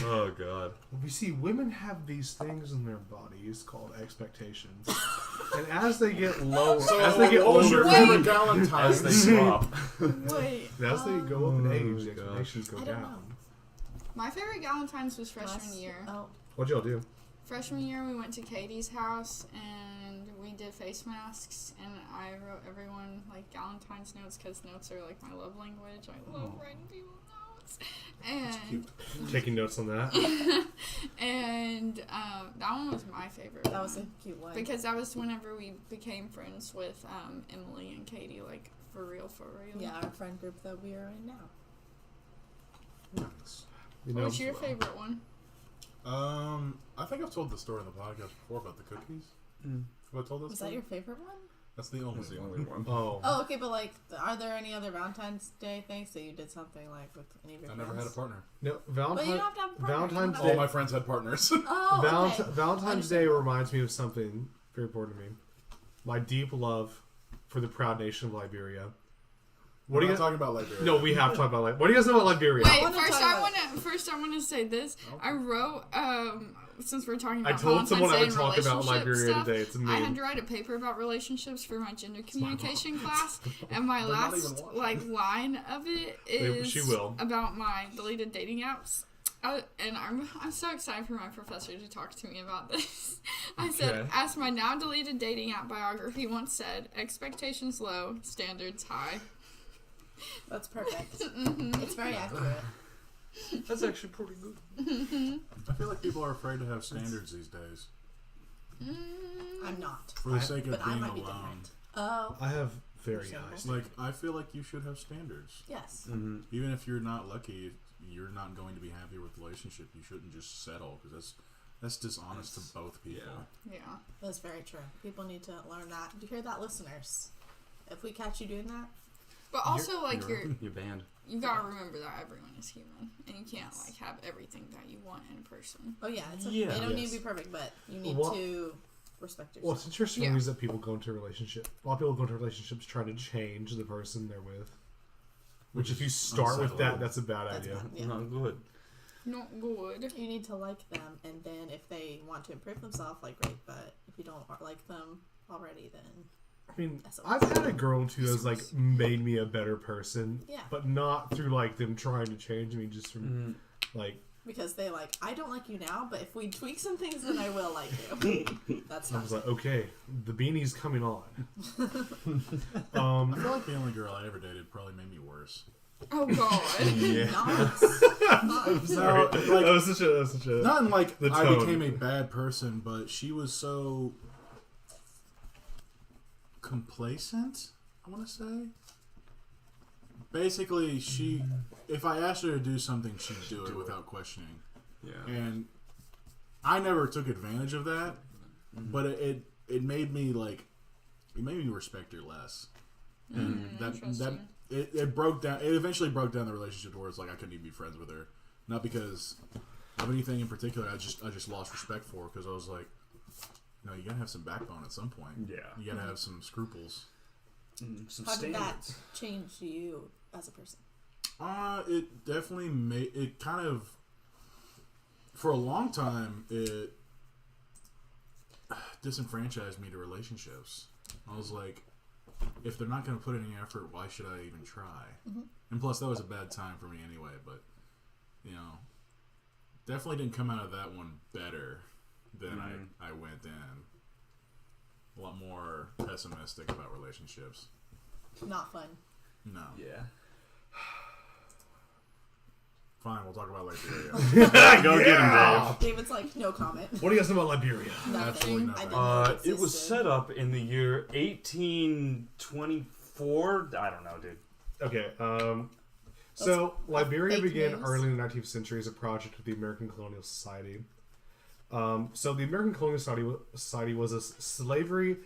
Oh god. you see, women have these things in their bodies called expectations, and as they get lower, So, as they get what was your older, favorite As Valentine's? they drop. Wait. as they go up in age, the gosh. expectations go I don't down. know. My favorite Galentine's was freshman Last- year. Oh, What'd y'all do? Freshman year, we went to Katie's house and we did face masks. And I wrote everyone like Galentine's notes because notes are like my love language. I love writing people notes. And Taking notes on that. and that one was my favorite. that was a cute one. because that was whenever we became friends with Emily and Katie, like for real, for real. Yeah, our friend group that we are in now. Nice. You know, What's your favorite one? I think I've told the story on the podcast before about the cookies. Have I told that Was story? that your favorite one? That's the only one. Oh, okay, but like, are there any other Valentine's Day things that you did something like with any of your I friends? never had a partner. No, But you don't have to have a partner. Valentine's All Day. my friends had partners. Oh, okay. Valentine's Day reminds me of something very important to me. My deep love for the proud nation of Liberia. What are you talking about Liberia? No, we have to talk about Liberia. What do you guys know about Liberia? Wait, wanna first I want to say this. I wrote since we're talking I about told someone I would Valentine's Day talk and about Liberia stuff, today. It's I amazing. had to write a paper about relationships for my gender communication class, and my They're not last even watching. line of it is She will. about my deleted dating apps. And I'm so excited for my professor to talk to me about this. I said, as my now deleted dating app biography once said, expectations low, standards high. That's perfect. It's very accurate. That's actually pretty good. I feel like people are afraid to have standards these days. I'm not. For the sake of But I being might be alone. different. Oh, I have very high Like, standards. Like, I feel like you should have standards. yes. Even if you're not lucky, you're not going to be happy with the relationship. You shouldn't just settle, because that's dishonest to both people. Yeah. That's very true. People need to learn that. Do you hear that, listeners? If we catch you doing that, But also, You're banned. you gotta remember that everyone is human, and you can't like have everything that you want in a person. oh yeah, it's Yeah. they don't need Yes. to be perfect, but you need What- to respect yourself. What's interesting Yeah. is that people go into a relationship. A lot of people go into relationships trying to change the person they're with. Which, if you start with that, that's a bad That's idea. bad, yeah. Not good. Not good. You need to like them, and then if they want to improve themselves, like great. But if you don't like them already, then I mean, That's I've had a girl who has like made me a better person, Yeah. but not through like them trying to change me, just from like because they like, I don't like you now, but if we tweak some things, then I will like you. That's I not. was like, okay, the beanie's coming on. I feel like the only girl I ever dated probably made me worse. Oh god. Yeah, Nice. No, that like, was such a. not in like The I tone. became a bad person, but she was so complacent, I want to say. Basically, if I asked her to do something, she'd do it without questioning. Yeah. And I never took advantage of that, but it made me respect her less. And Interesting. it broke down. It eventually broke down the relationship to where it's like I couldn't even be friends with her, not because of anything in particular. I just lost respect for her because I was like, no, you gotta have some backbone at some point. Yeah. You gotta have some scruples. Some How did that standards. change you as a person? It definitely made it kind of. For a long time, it disenfranchised me to relationships. I was like, if they're not going to put any effort, why should I even try? And plus, that was a bad time for me anyway. But definitely didn't come out of that one better than I went in. A lot more pessimistic about relationships. Not fun. No. Yeah. Fine, we'll talk about Liberia. Go get him, Dave. David's like, no comment. What do you guys know about Liberia? Absolutely Nothing. nothing. I didn't know It was existed. set up in the year 1824. I don't know, dude. Okay, so Liberia fake began news. early in the 19th century as a project of the American Colonial Society. So the American Colonial Society was a slavery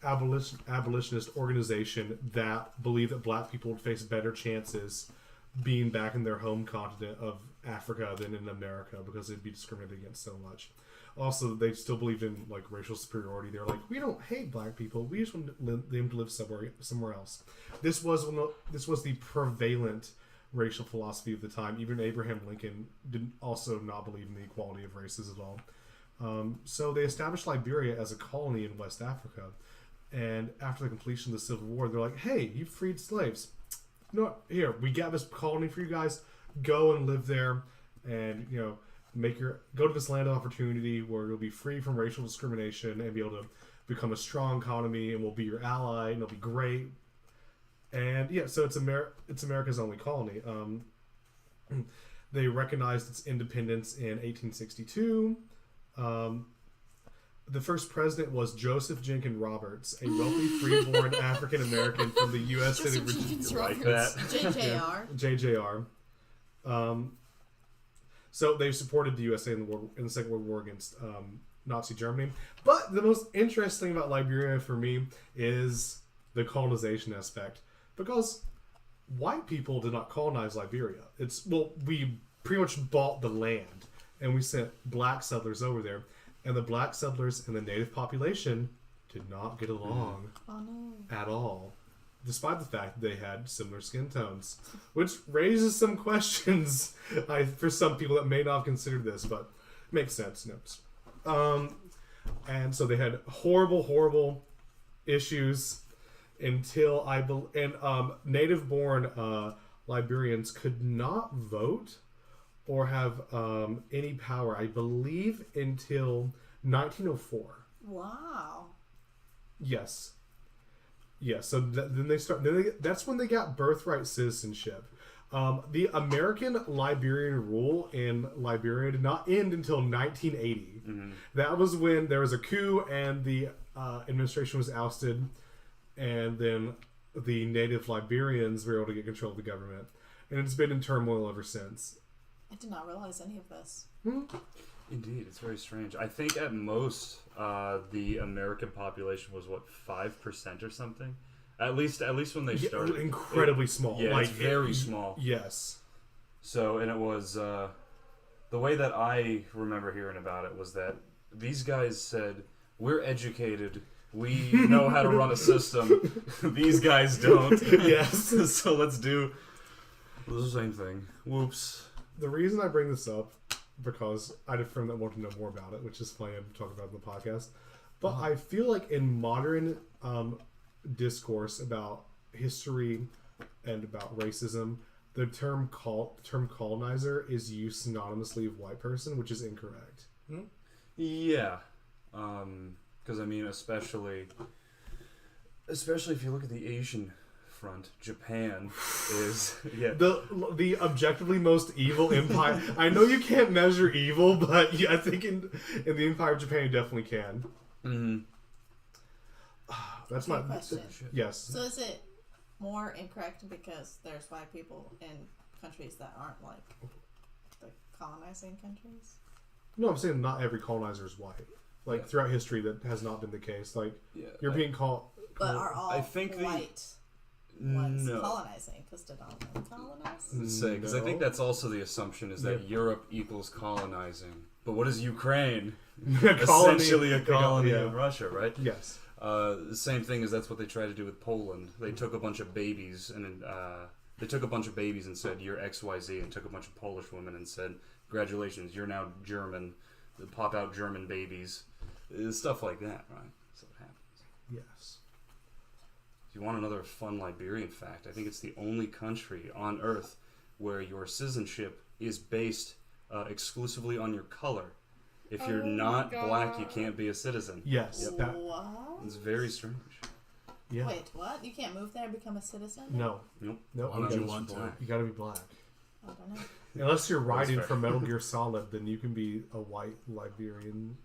abolitionist organization that believed that black people would face better chances being back in their home continent of Africa than in America because they'd be discriminated against so much. Also, they still believed in like racial superiority. They're like, we don't hate black people. We just want them to live somewhere else. This was the prevalent racial philosophy of the time. Even Abraham Lincoln did also not believe in the equality of races at all. So they established Liberia as a colony in West Africa. And after the completion of the Civil War, they're like, hey, you freed slaves. No, here, we got this colony for you guys. Go and live there and, go to this land of opportunity where you'll be free from racial discrimination and be able to become a strong economy, and we'll be your ally and it'll be great. And yeah, so it's America's only colony. They recognized its independence in 1862. The first president was Joseph Jenkins Roberts, a wealthy freeborn African American from the U.S. City of Jenkins Virginia. Like that. JJR. JJR. So they supported the USA in the Second World War against Nazi Germany. But the most interesting about Liberia for me is the colonization aspect. Because white people did not colonize Liberia. We pretty much bought the land and we sent black settlers over there. And the black settlers and the native population did not get along at all. Despite the fact that they had similar skin tones. Which raises some questions for some people that may not have considered this, but it makes sense. And so they had horrible issues until native-born Liberians could not vote or have any power, I believe, until 1904. Wow. Yes. So that's when they got birthright citizenship. The American Liberian rule in Liberia did not end until 1980. Mm-hmm. That was when there was a coup and the administration was ousted, and then the native Liberians were able to get control of the government. And it's been in turmoil ever since. I did not realize any of this. Indeed, it's very strange. I think at most the American population was 5% or something. At least when they started. Incredibly small. Yeah, it's very small. Yes. So, and it was the way that I remember hearing about it was that these guys said, "We're educated. We know how to run a system. These guys don't." Yes. So let's do the same thing. Whoops. The reason I bring this up, because I had a friend that wanted to know more about it, which is funny to talk about in the podcast. But I feel like in modern discourse about history and about racism, the term colonizer is used synonymously of white person, which is incorrect. Yeah. Because I mean, especially if you look at the Asian front, Japan is the objectively most evil empire. I know you can't measure evil, but I think in the Empire of Japan you definitely can. Mm-hmm. That's my question. Yes. So is it more incorrect because there's white people in countries that aren't like the colonizing countries? No, I'm saying not every colonizer is white. Like throughout history, that has not been the case. Like you're being called. But are all white ones no. colonizing? Because did all of them colonize? Because I think that's also the assumption is that Europe equals colonizing. But what is Ukraine? Essentially a colony of Russia, right? Yes. The same thing is that's what they tried to do with Poland. They took a bunch of babies and said you're XYZ, and took a bunch of Polish women and said congratulations, you're now German. They pop out German babies, stuff like that, right? That's what happens. Yes. If you want another fun Liberian fact, I think it's the only country on Earth where your citizenship is based exclusively on your color. If you're not black, you can't be a citizen. Yes. What? It's very strange. Yeah. Wait, what? You can't move there and become a citizen? No. Nope. Why would you want to? You gotta be black. I don't know. Unless you're riding from Metal Gear Solid, then you can be a white Liberian.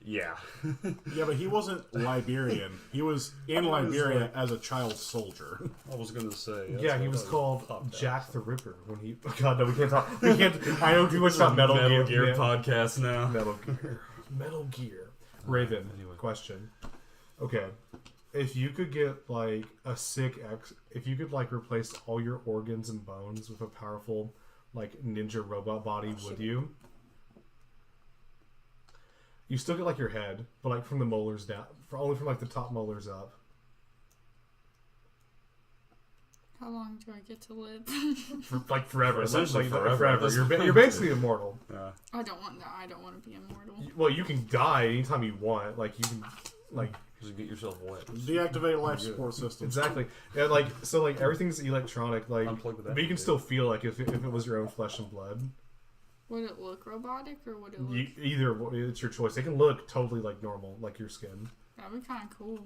Yeah. Yeah, but he wasn't Liberian. He was in Liberia as a child soldier. I was gonna say. Yeah, he was called Jack the Ripper when he. Oh God, no, we can't talk. We can't. I know too much about Metal Gear podcast now. Metal Gear. Raven. Anyway. Question. Okay, if you could get like a if you could like replace all your organs and bones with a powerful like ninja robot body, would you? You still get like your head, but like from the molars down, only from like the top molars up. How long do I get to live? Like forever. Essentially forever. You're basically immortal. Yeah. I don't want that. I don't want to be immortal. Well, you can die anytime you want. Like you can, like just get yourself wet. Deactivate life support system. Exactly. Yeah, like so, like everything's electronic. Like, but you can still feel like if it was your own flesh and blood. Would it look robotic or would it look... Either, it's your choice. It can look totally like normal, like your skin. That would be kind of cool.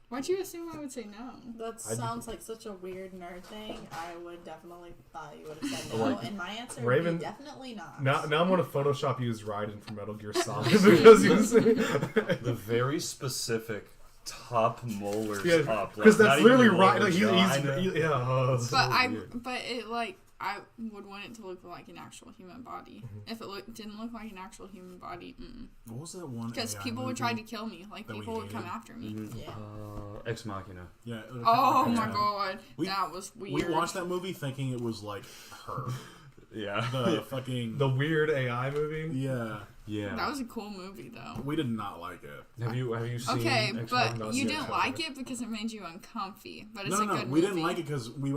Why'd you assume I would say no? That sounds like such a weird nerd thing. I would definitely thought you would have said no, and my answer would be definitely not. Now I'm going to Photoshop you as Raiden from Metal Gear Solid because the very specific top molars up. Because that's literally right. Like, I would want it to look like an actual human body. If it didn't look like an actual human body, What was that one? because people would try to kill me. Like, that we people would come hated? after me. Yeah. Ex Machina. Yeah. Oh yeah. my god, We- that was weird. We watched that movie thinking it was like her. Yeah. The fucking. The weird AI movie. Yeah. Yeah. That was a cool movie, though. We did not like it. Have you seen? Okay, Ex but Machina? you Yeah, didn't I've like seen it because it made you uncomfy. But it's No, a good we movie. didn't like it because we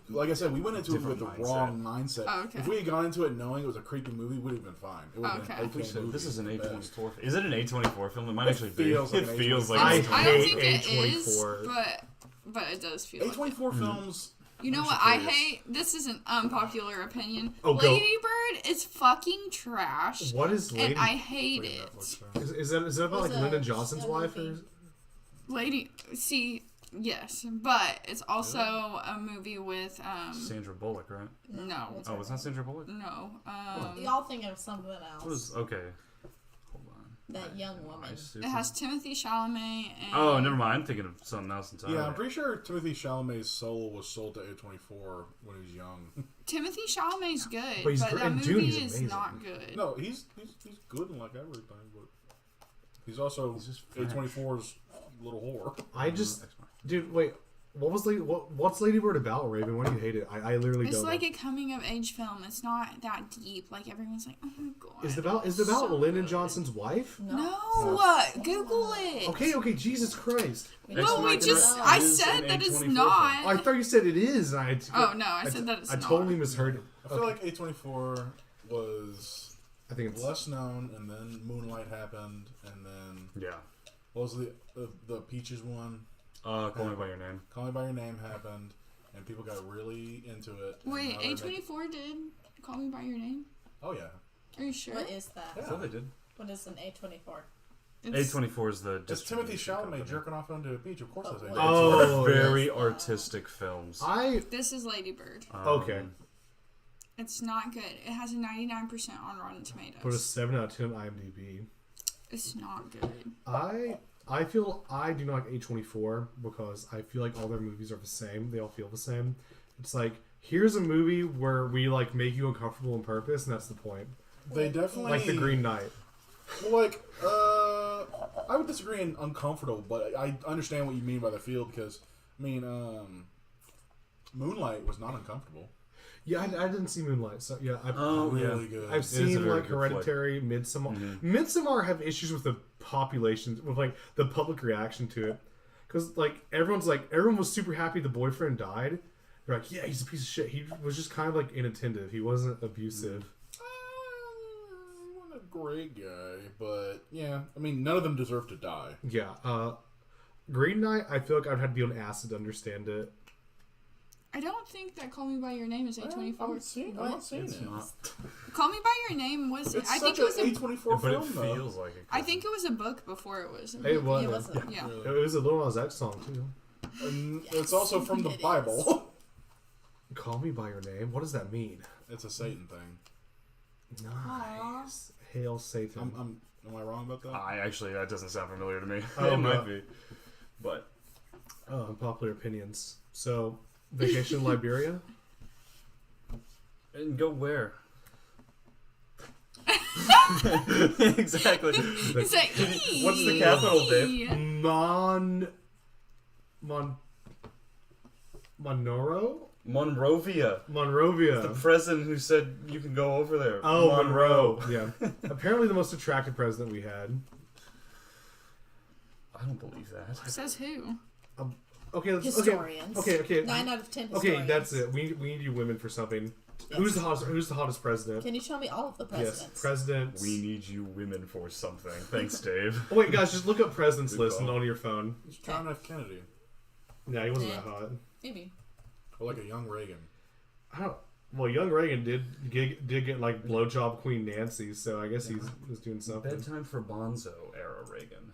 like I said, we went into it with the Different wrong mindset. Oh, okay. If we had gone into it knowing it was a creepy movie, we would have been fine. It would have Okay. been an okay So movie. this is an at best. A24. Is it an A24 film? It might actually be. feels like It an feels A24. like. I an I don't hate think it is, A24. but it does feel like it. A24 films. You know I'm what just I curious. hate? This is an unpopular opinion. Oh, go. Lady Bird is fucking trash. What is Lady? And I hate Wait, it. Is that about It was like a- Lyndon Johnson's a wife? Or... movie. Lady, see, yes, but it's also a movie with Sandra Bullock, right? no, What's Oh, her it's not name? Sandra Bullock. no, Y'all thinking of something else. What is okay? Hold on. That young woman. it has Timothy Chalamet and Oh, never mind. I'm thinking of something else entirely. Yeah, I'm pretty sure Timothy Chalamet's soul was sold to A24 when he was young. Timothy Chalamet's good, But he's but gr- that in movie Dune, he's is amazing. not good. No, he's good in like everything, but he's also He's just French. A24's little whore. I just, dude, wait. What's Lady Bird about, Raven? Why do you hate it? I literally It's don't. like know. a coming of age film. It's not that deep. Like everyone's like, oh my god. Is it about so Lyndon good. Johnson's wife? No, Google it. Okay, Jesus Christ! We Ex No, we Machina just. know. I is said an that it's A24 not. film. I thought you said it is. And Oh no, I said that it's I not. totally misheard. I feel like A24 was I think it's less known, and then Moonlight happened, and then Yeah. what was the Peaches one? Call Me by Your Name. Call Me by Your Name happened, and people got really into it. and Wait, now they're A24 did Call Me by Your Name? Oh yeah, Are you sure? What is that? I thought they did. What is an A24? It's- A24 is the. it's Timothy distribution Chalamet company. jerking off onto a beach. Of course, I say that. Oh, Very yes. artistic films. This is Lady Bird. Okay. It's not good. It has a 99% on Rotten Tomatoes. put a 7 out of 10 on IMDb. It's not good. I feel I do not like A24 because I feel like all their movies are the same. They all feel the same. It's like, here's a movie where we like make you uncomfortable on purpose, and that's the point. They definitely Like The Green Knight. Well, like, I would disagree in uncomfortable, but I understand what you mean by the feel because, I mean, Moonlight was not uncomfortable. Yeah, I didn't see Moonlight, so yeah. Really good. I've is a seen very like good flick. Hereditary, Midsommar. Mm-hmm. Midsommar have issues with the population, with like the public reaction to it, because like everyone was super happy the boyfriend died. They're like, yeah, he's a piece of shit. He was just kind of like inattentive. He wasn't abusive. He wasn't a great guy, but yeah, I mean, none of them deserve to die. Yeah. Green Knight, I feel like I'd have to be on acid to understand it. I don't think that Call Me by Your Name is I'm A24. not seeing It's it. not. Call Me by Your Name was. It's I such think it was an a. A24 But it film, though. feels like it. I think it was a book before it was. A It movie. was. It wasn't. Yeah. Really. It was a Lil Nas X song too. And Yes, it's also from the it is. Bible. Call Me by Your Name. What does that mean? It's a Satan thing. Nice. Hail Satan. Am I wrong about that? That doesn't sound familiar to me. Oh, it might God. be. But. Unpopular opinions. So, vacation in Liberia. And go where? Exactly. It's like, What's the capital, Dave? Monrovia. Monrovia. The president who said you can go over there. Oh, Monroe. Yeah. Apparently the most attractive president we had. I don't believe that. Says who? Okay, Historians. Okay. 9 out of 10 Okay, historians. that's it. We need you women for something. Yes. Who's the hottest president? Can you show me all of the presidents? Yes, presidents. We need you women for something. Thanks, Dave. Oh wait, guys, just look up presidents Good list call. on your phone. It's John F. Kennedy. Yeah, he wasn't Yeah. that hot. Maybe. Or like a young Reagan. I don't. Well, young Reagan did get like blowjob Queen Nancy, so I guess he was doing something. Bedtime for Bonzo era Reagan.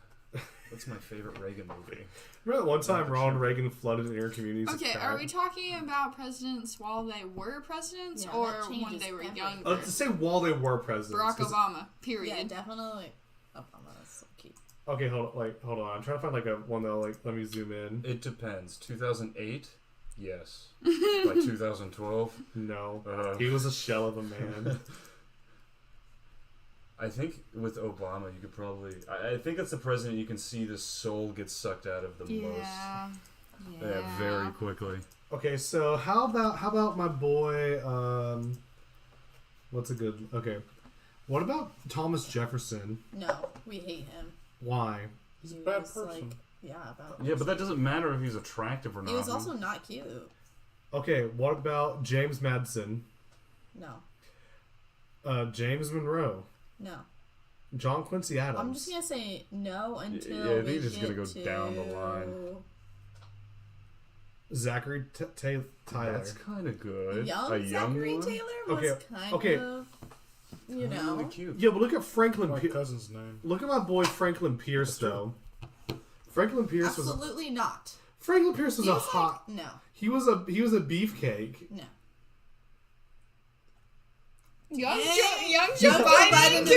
That's my favorite Reagan movie. Remember that one time Ronald Reagan flooded inner communities? with Okay, crack? are we talking about presidents while they were presidents Yeah, or that when changes they were everything. younger? Let's say while they were presidents. Barack 'cause- Obama, period. Yeah, definitely. Obama is so cute. Okay, hold on. I'm trying to find like a one that like let me zoom in. It depends. 2008. Yes. By 2012. No, he was a shell of a man. I think with Obama, you could probably. I think that's the president you can see the soul get sucked out of the most. Yeah, very quickly. Okay, so how about my boy? What's a good? Okay, what about Thomas Jefferson? No, we hate him. Why? He's a bad person. Yeah, but that doesn't matter if he's attractive or not. He was also not cute. Okay, what about James Madison? No. James Monroe. No. John Quincy Adams. I'm just gonna say no until Yeah, I think we you're just gonna go get down the to- line. Zachary Tyler. That's kind of good. Young a young Zachary one? Taylor was kind of, you know. Really cute. Yeah, but look at Franklin. My cousin's name. Look at my boy Franklin Pierce, though. Franklin Pierce Absolutely not. Franklin Pierce was He a was hot. like, no. He was a beefcake. No. Young Young Joe Joe Biden Biden could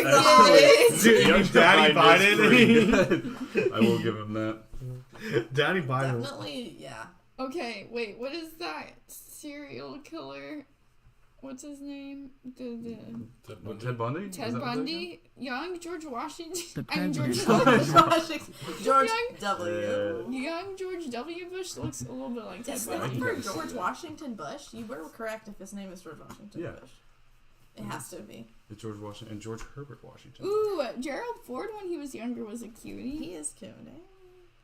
is get it. Dude, Young Daddy Biden is Biden. pretty good. I will give him that. Daddy Biden. Definitely, yeah. Okay, wait, what is that serial killer? What's his name? Ted Bundy? Is Ted that what Bundy? Young George Washington? The I mean, George president. George Young- W. Young George W. Bush looks a little bit like Ted Is Bundy. that for George Washington Bush? You were correct if his name is George Washington Yeah. Bush. It has to be. It's George Washington and George Herbert Washington. Ooh, Gerald Ford when he was younger was a cutie. He is cute, eh?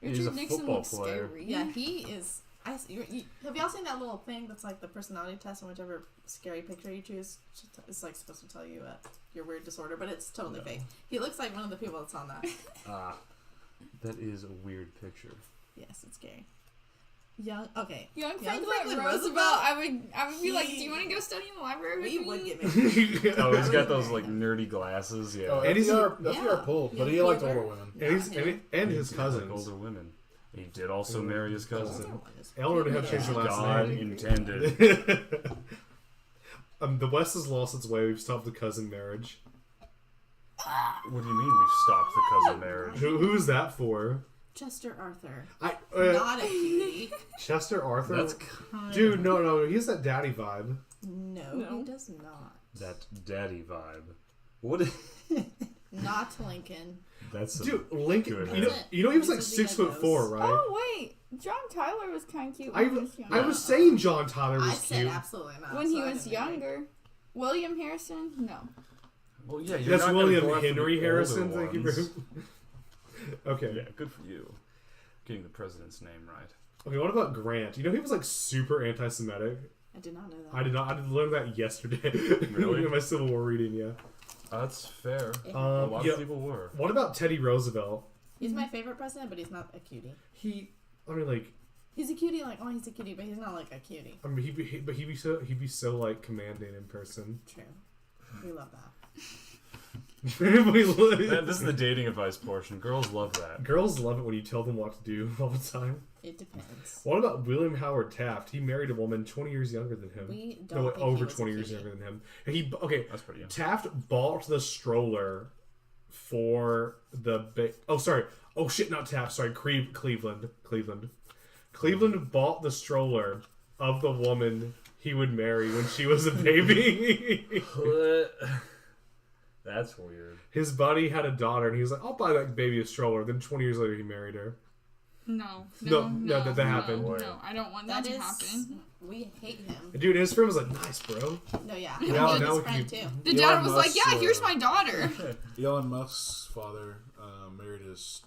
He's Richard a Nixon football looks player. scary. Yeah, he is. Have y'all seen that little thing that's like the personality test, and whichever scary picture you choose, it's like supposed to tell you your weird disorder, but it's totally fake. He looks like one of the people that's on that. That is a weird picture. Yes, it's scary. Young Franklin Roosevelt. I would be like, do you want to go study in the library with We me? would get married. Oh, he's got those like nerdy glasses. Yeah. Oh, And he's FDR pulled, but he liked older women. And his He cousins. liked older women. He did also marry his cousin. Eleanor would have changed her last God name. intended. The West has lost its way. We've stopped the cousin marriage. What do you mean we've stopped the cousin marriage? Who's that for? Chester Arthur. Not a cutie. Chester Arthur? That's kind Dude, no. He has that daddy vibe. No, he does not. That daddy vibe. What? Not Lincoln. That's Dude, Lincoln. good. You know he was like He's a 6'4", right? Oh wait, John Tyler was kind of cute when he was younger. I was saying John Tyler I was said cute. absolutely not. when he so I was didn't agree. younger. William Harrison? No. Well, yeah, That's not gonna William go after Henry the Harrison. older Thank you ones. very Okay. Yeah, good for you. Getting the president's name right. Okay, what about Grant? You know he was like super anti-Semitic. I did not know that. I did not. I did learn that yesterday. Really? In my Civil War reading, yeah. That's fair. A Um, lot yeah. of people were. What about Teddy Roosevelt? He's my favorite president, but he's not a cutie. I mean, like, He's a cutie, he's a cutie, but he's not like a cutie. I mean, he'd be so like commanding in person. True. We love that. This is the dating advice portion. Girls love that. Girls love it when you tell them what to do all the time. It depends. What about William Howard Taft? He married a woman 20 years younger than him. We don't think over he was 20 a years cutie. younger than him. And That's pretty young. Taft bought the stroller for the not Taft. Sorry, Cleveland. Cleveland bought the stroller of the woman he would marry when she was a baby. That's weird. His buddy had a daughter, and he was like, "I'll buy that baby a stroller." Then 20 years later, he married her. No, that happened. No, I don't want that to happen. We hate him. And dude, his friend was like, "Nice, bro." No, yeah. He Now- hated now his we friend can- too. The dad Elon was like, Musk's, yeah, here's my daughter. Elon Musk's father married his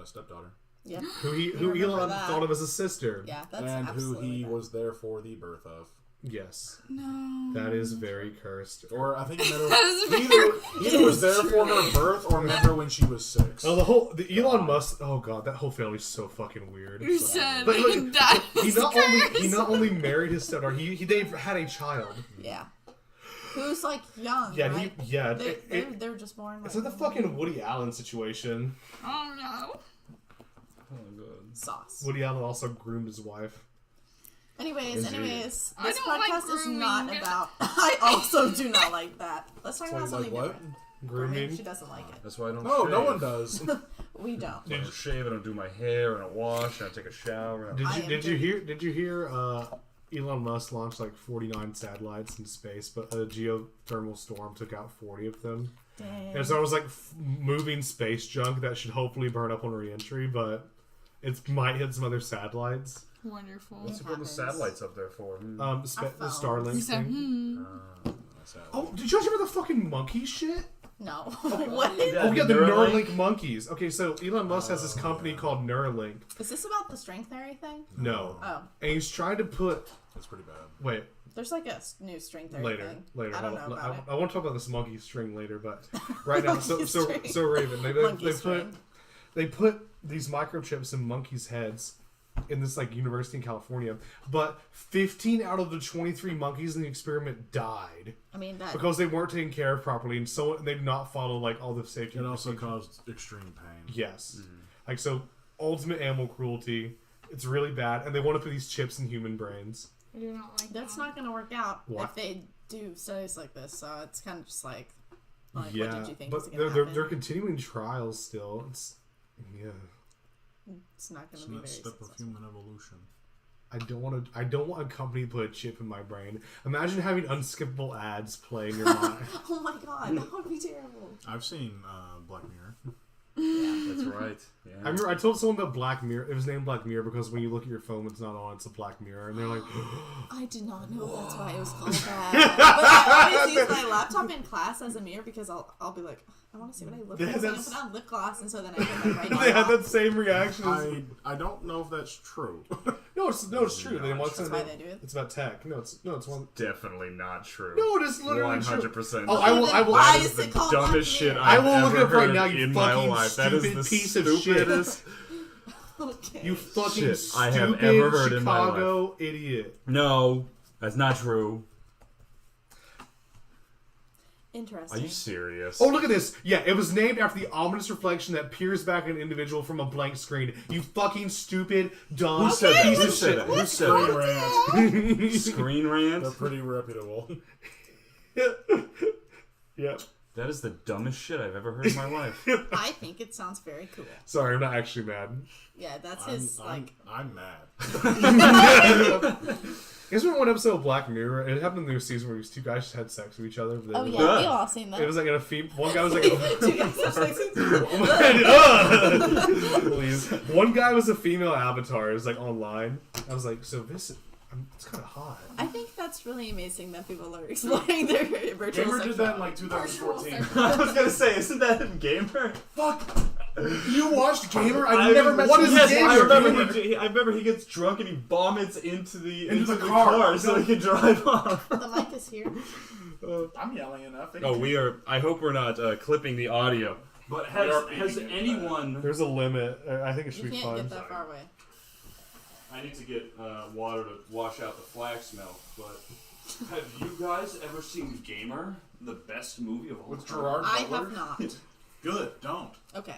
stepdaughter. Yeah. Who remember Elon that. thought of as a sister. Yeah, that's And who absolutely he bad. was there for the birth of. Yes, No. that is very cursed. Or I think he met her, That is either was there for her birth or met her when she was 6. Oh, the Elon Musk. Oh god, that whole family's so fucking weird. You said But look, that. he not only married his stepdaughter, they had a child. Yeah. Who's like young, Yeah, right? They were just born. It's like the fucking Woody Allen situation. Oh no. Oh, good. sauce. Woody Allen also groomed his wife. Anyways, I this don't like podcast is not grooming. about. I also do not like that. Let's talk So about you something like what? different. Grooming. She doesn't like it. That's why I don't No, shave. no one does. We don't. I don't shave. I don't do my hair. I don't wash. I don't take a shower. Did you hear Elon Musk launched like 49 satellites into space, but a geothermal storm took out 40 of them. Dang. And so it was like moving space junk that should hopefully burn up on re-entry, but it might hit some other satellites. Wonderful. What's he putting the satellites up there for? The phone. Starlink He said, thing. That's how- Oh, did you guys remember the fucking monkey shit? No. What? Oh yeah, the Neuralink? Neuralink monkeys. Okay, so Elon Musk has this company called Neuralink. Is this about the string theory thing? No. Oh. And he's trying to put... That's pretty bad. Wait, There's like a new string theory later. thing. Later. I don't know about it. I want to talk about this monkey string later, but right now, Monkey string. so Raven, Monkey string. they put these microchips in monkeys' heads in this like university in California, but 15 out of the 23 monkeys in the experiment died I mean, that. because they weren't taken care of properly, and they did not follow like all the safety. It also procedures. caused extreme pain. Yes, like so, ultimate animal cruelty. It's really bad, and they want to put these chips in human brains. I do not like That's that. not going to work out What? if they do studies like this. So it's kind of just like Yeah, what did you think but was going to happen? they're continuing trials still. It's It's not going It's to be the very next step of successful. human evolution. I don't want a company to put a chip in my brain. Imagine having unskippable ads play in your mind. Oh my god, that would be terrible. I've seen Black Mirror. That's right. Yeah. I remember I told someone about Black Mirror. It was named Black Mirror because when you look at your phone, it's not on. It's a black mirror, and they're like, I did not know that's why it was called that. But I always use my laptop in class as a mirror because I'll be like, I want to see what I look like. So I'm gonna put on lip gloss, and so then I get my right they had eye that same reaction. As, I don't know if that's true. no, it's true. They want That's why they do it. It's about tech. No, it's one. Definitely not true. No, it is literally true. 100%. Oh, I will. Why That is is the it called dumbest Black shit Mirror? I've I will look ever it up right heard now, you in my fucking life. That is the stupid piece of shit. stupidest. Okay. You fucking Shit I stupid have ever heard in my Chicago idiot. No, that's not true. Interesting. Are you serious? Oh, look at this. Yeah, it was named after the ominous reflection that peers back at an individual from a blank screen. You fucking stupid, dumb Who said that? piece Who of said shit. that? Who said Screen that? rant. Screen rant? They're pretty reputable. Yep. That is the dumbest shit I've ever heard in my life. I think it sounds very cool. Sorry, I'm not actually mad. Yeah, that's his I'm mad. You guys remember one episode of Black Mirror? It happened in the new season where these two guys just had sex with each other. But Oh they yeah, were we all seen that. It was like in a one guy was like, Two guys have sex. please. One guy was a female avatar. It was like online. I was like, so this, it's kind of hot. I think that's really amazing that people are exploring their virtual Gamer did that in like sexuality. 2014. I was gonna say, isn't that in Gamer? Fuck. You watched Gamer? I I've never met. What is yes, Gamer? I remember he gets drunk and he vomits into the car. so he can drive off. The mic is here. I'm yelling enough. Oh, we are. I hope we're not clipping the audio. But has anyone? There's a limit. I think it should You be can't fun. get that far away. I need to get water to wash out the flag smell. But have you guys ever seen Gamer, the best movie of all With time? Gerard I Butler? have not. Good. Don't. Okay.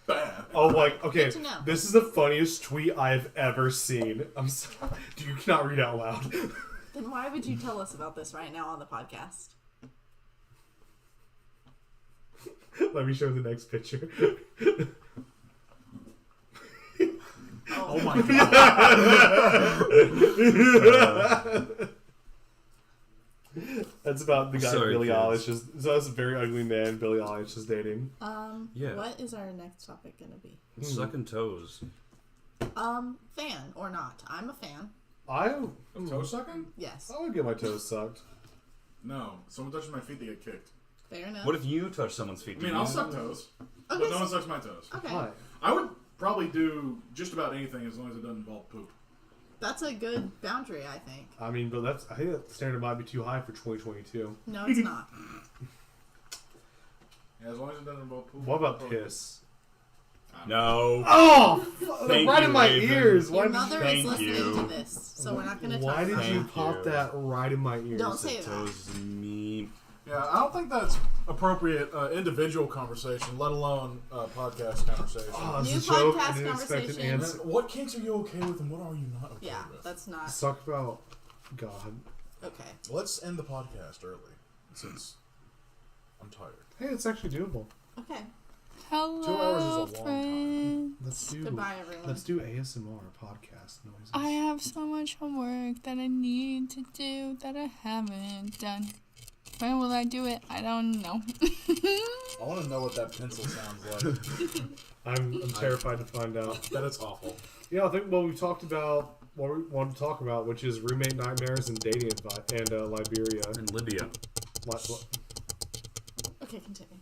Bad. Oh, like, okay, Good to know. this is the funniest tweet I've ever seen. I'm sorry. You cannot read out loud. Then why would you tell us about this right now on the podcast? Let me show the next picture. Oh my god. That's about the guy Sorry, Billie kids. Eilish is. So that's a very ugly man Billie Eilish is dating. Yeah. What is our next topic gonna be? Sucking toes. Fan or not? I'm a fan. Toe sucking? Yes. I would get my toes sucked. No. Someone touches my feet, they get kicked. Fair enough. What if you touch someone's feet? I mean, I'll suck toes, but Okay. no one sucks my toes. Okay. Why? I would probably do just about anything as long as it doesn't involve poop. That's a good boundary, I think. I mean, but I think that standard might be too high for 2022. No, it's not. Yeah, as long as it doesn't involve poop. What about piss? No. Oh, Thank right you, in my Raven. ears. Your Why mother Thank is listening you. to this, so we're not gonna talk Why did about you it. pop that right in my ears? Don't say that. Toes me. Yeah, I don't think that's appropriate individual conversation, let alone podcast conversation. Oh, it's New a joke. podcast I didn't expect an conversations. answer. What kinks are you okay with and what are you not okay Yeah, with? that's not Suck about God. okay. Let's end the podcast early, since I'm tired. Hey, it's actually doable. Okay. Hello, 2 hours is a long time. Goodbye, everyone. Let's do ASMR podcast noises. I have so much homework that I need to do that I haven't done. When will I do it? I don't know. I want to know what that pencil sounds like. I'm terrified to find out. That it's awful. Yeah, I think we talked about what we wanted to talk about, which is roommate nightmares and dating and Liberia. And Libya. Okay, continue.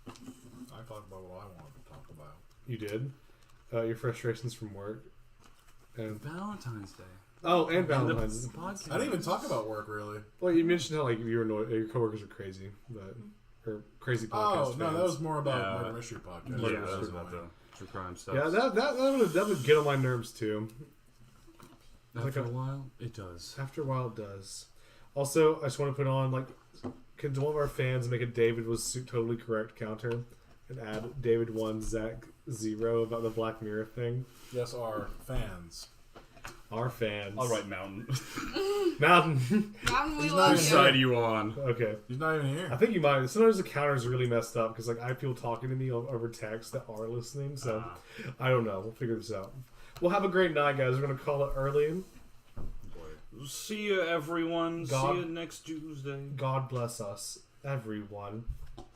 I talked about what I wanted to talk about. You did? Your frustrations from work. And Valentine's Day. Oh, and Valentine's. The podcast. I didn't even talk about work, really. Well, you mentioned how like your coworkers are crazy, or crazy podcast. Oh, no, that was more about Murder Mystery Podcast. Yeah, that was about the true crime stuff. Yeah, that would get on my nerves too. After a while, it does. After a while, it does. Also, I just want to put on can one of our fans make a David was totally correct counter and add David 1, Zach 0 about the Black Mirror thing? Yes, our fans. Our fans. All right, Mountain. Mountain. Mountain, we He's love Whose you. side are you on? Okay. He's not even here. I think you might. Sometimes the counter is really messed up because I have people talking to me over text that are listening. So I don't know. We'll figure this out. We'll have a great night, guys. We're gonna call it early. See you, everyone. See you next Tuesday. God bless us, everyone.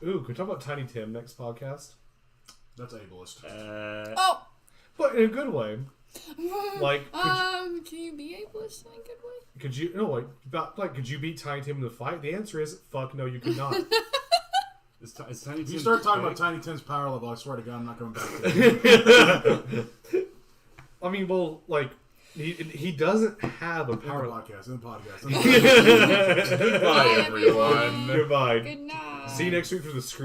Ooh, can we talk about Tiny Tim next podcast? That's ableist. Oh! But in a good way. Like, can you be ableist in a good way? could you beat Tiny Tim in the fight? The answer is fuck no, you could not. Is Tiny If you Tim start talking big? about Tiny Tim's power level, I swear to God, I'm not coming back to it. I mean, well, like he doesn't have a In the power. podcast. Goodbye, everyone. Goodbye. Good night. See you next week for the screw.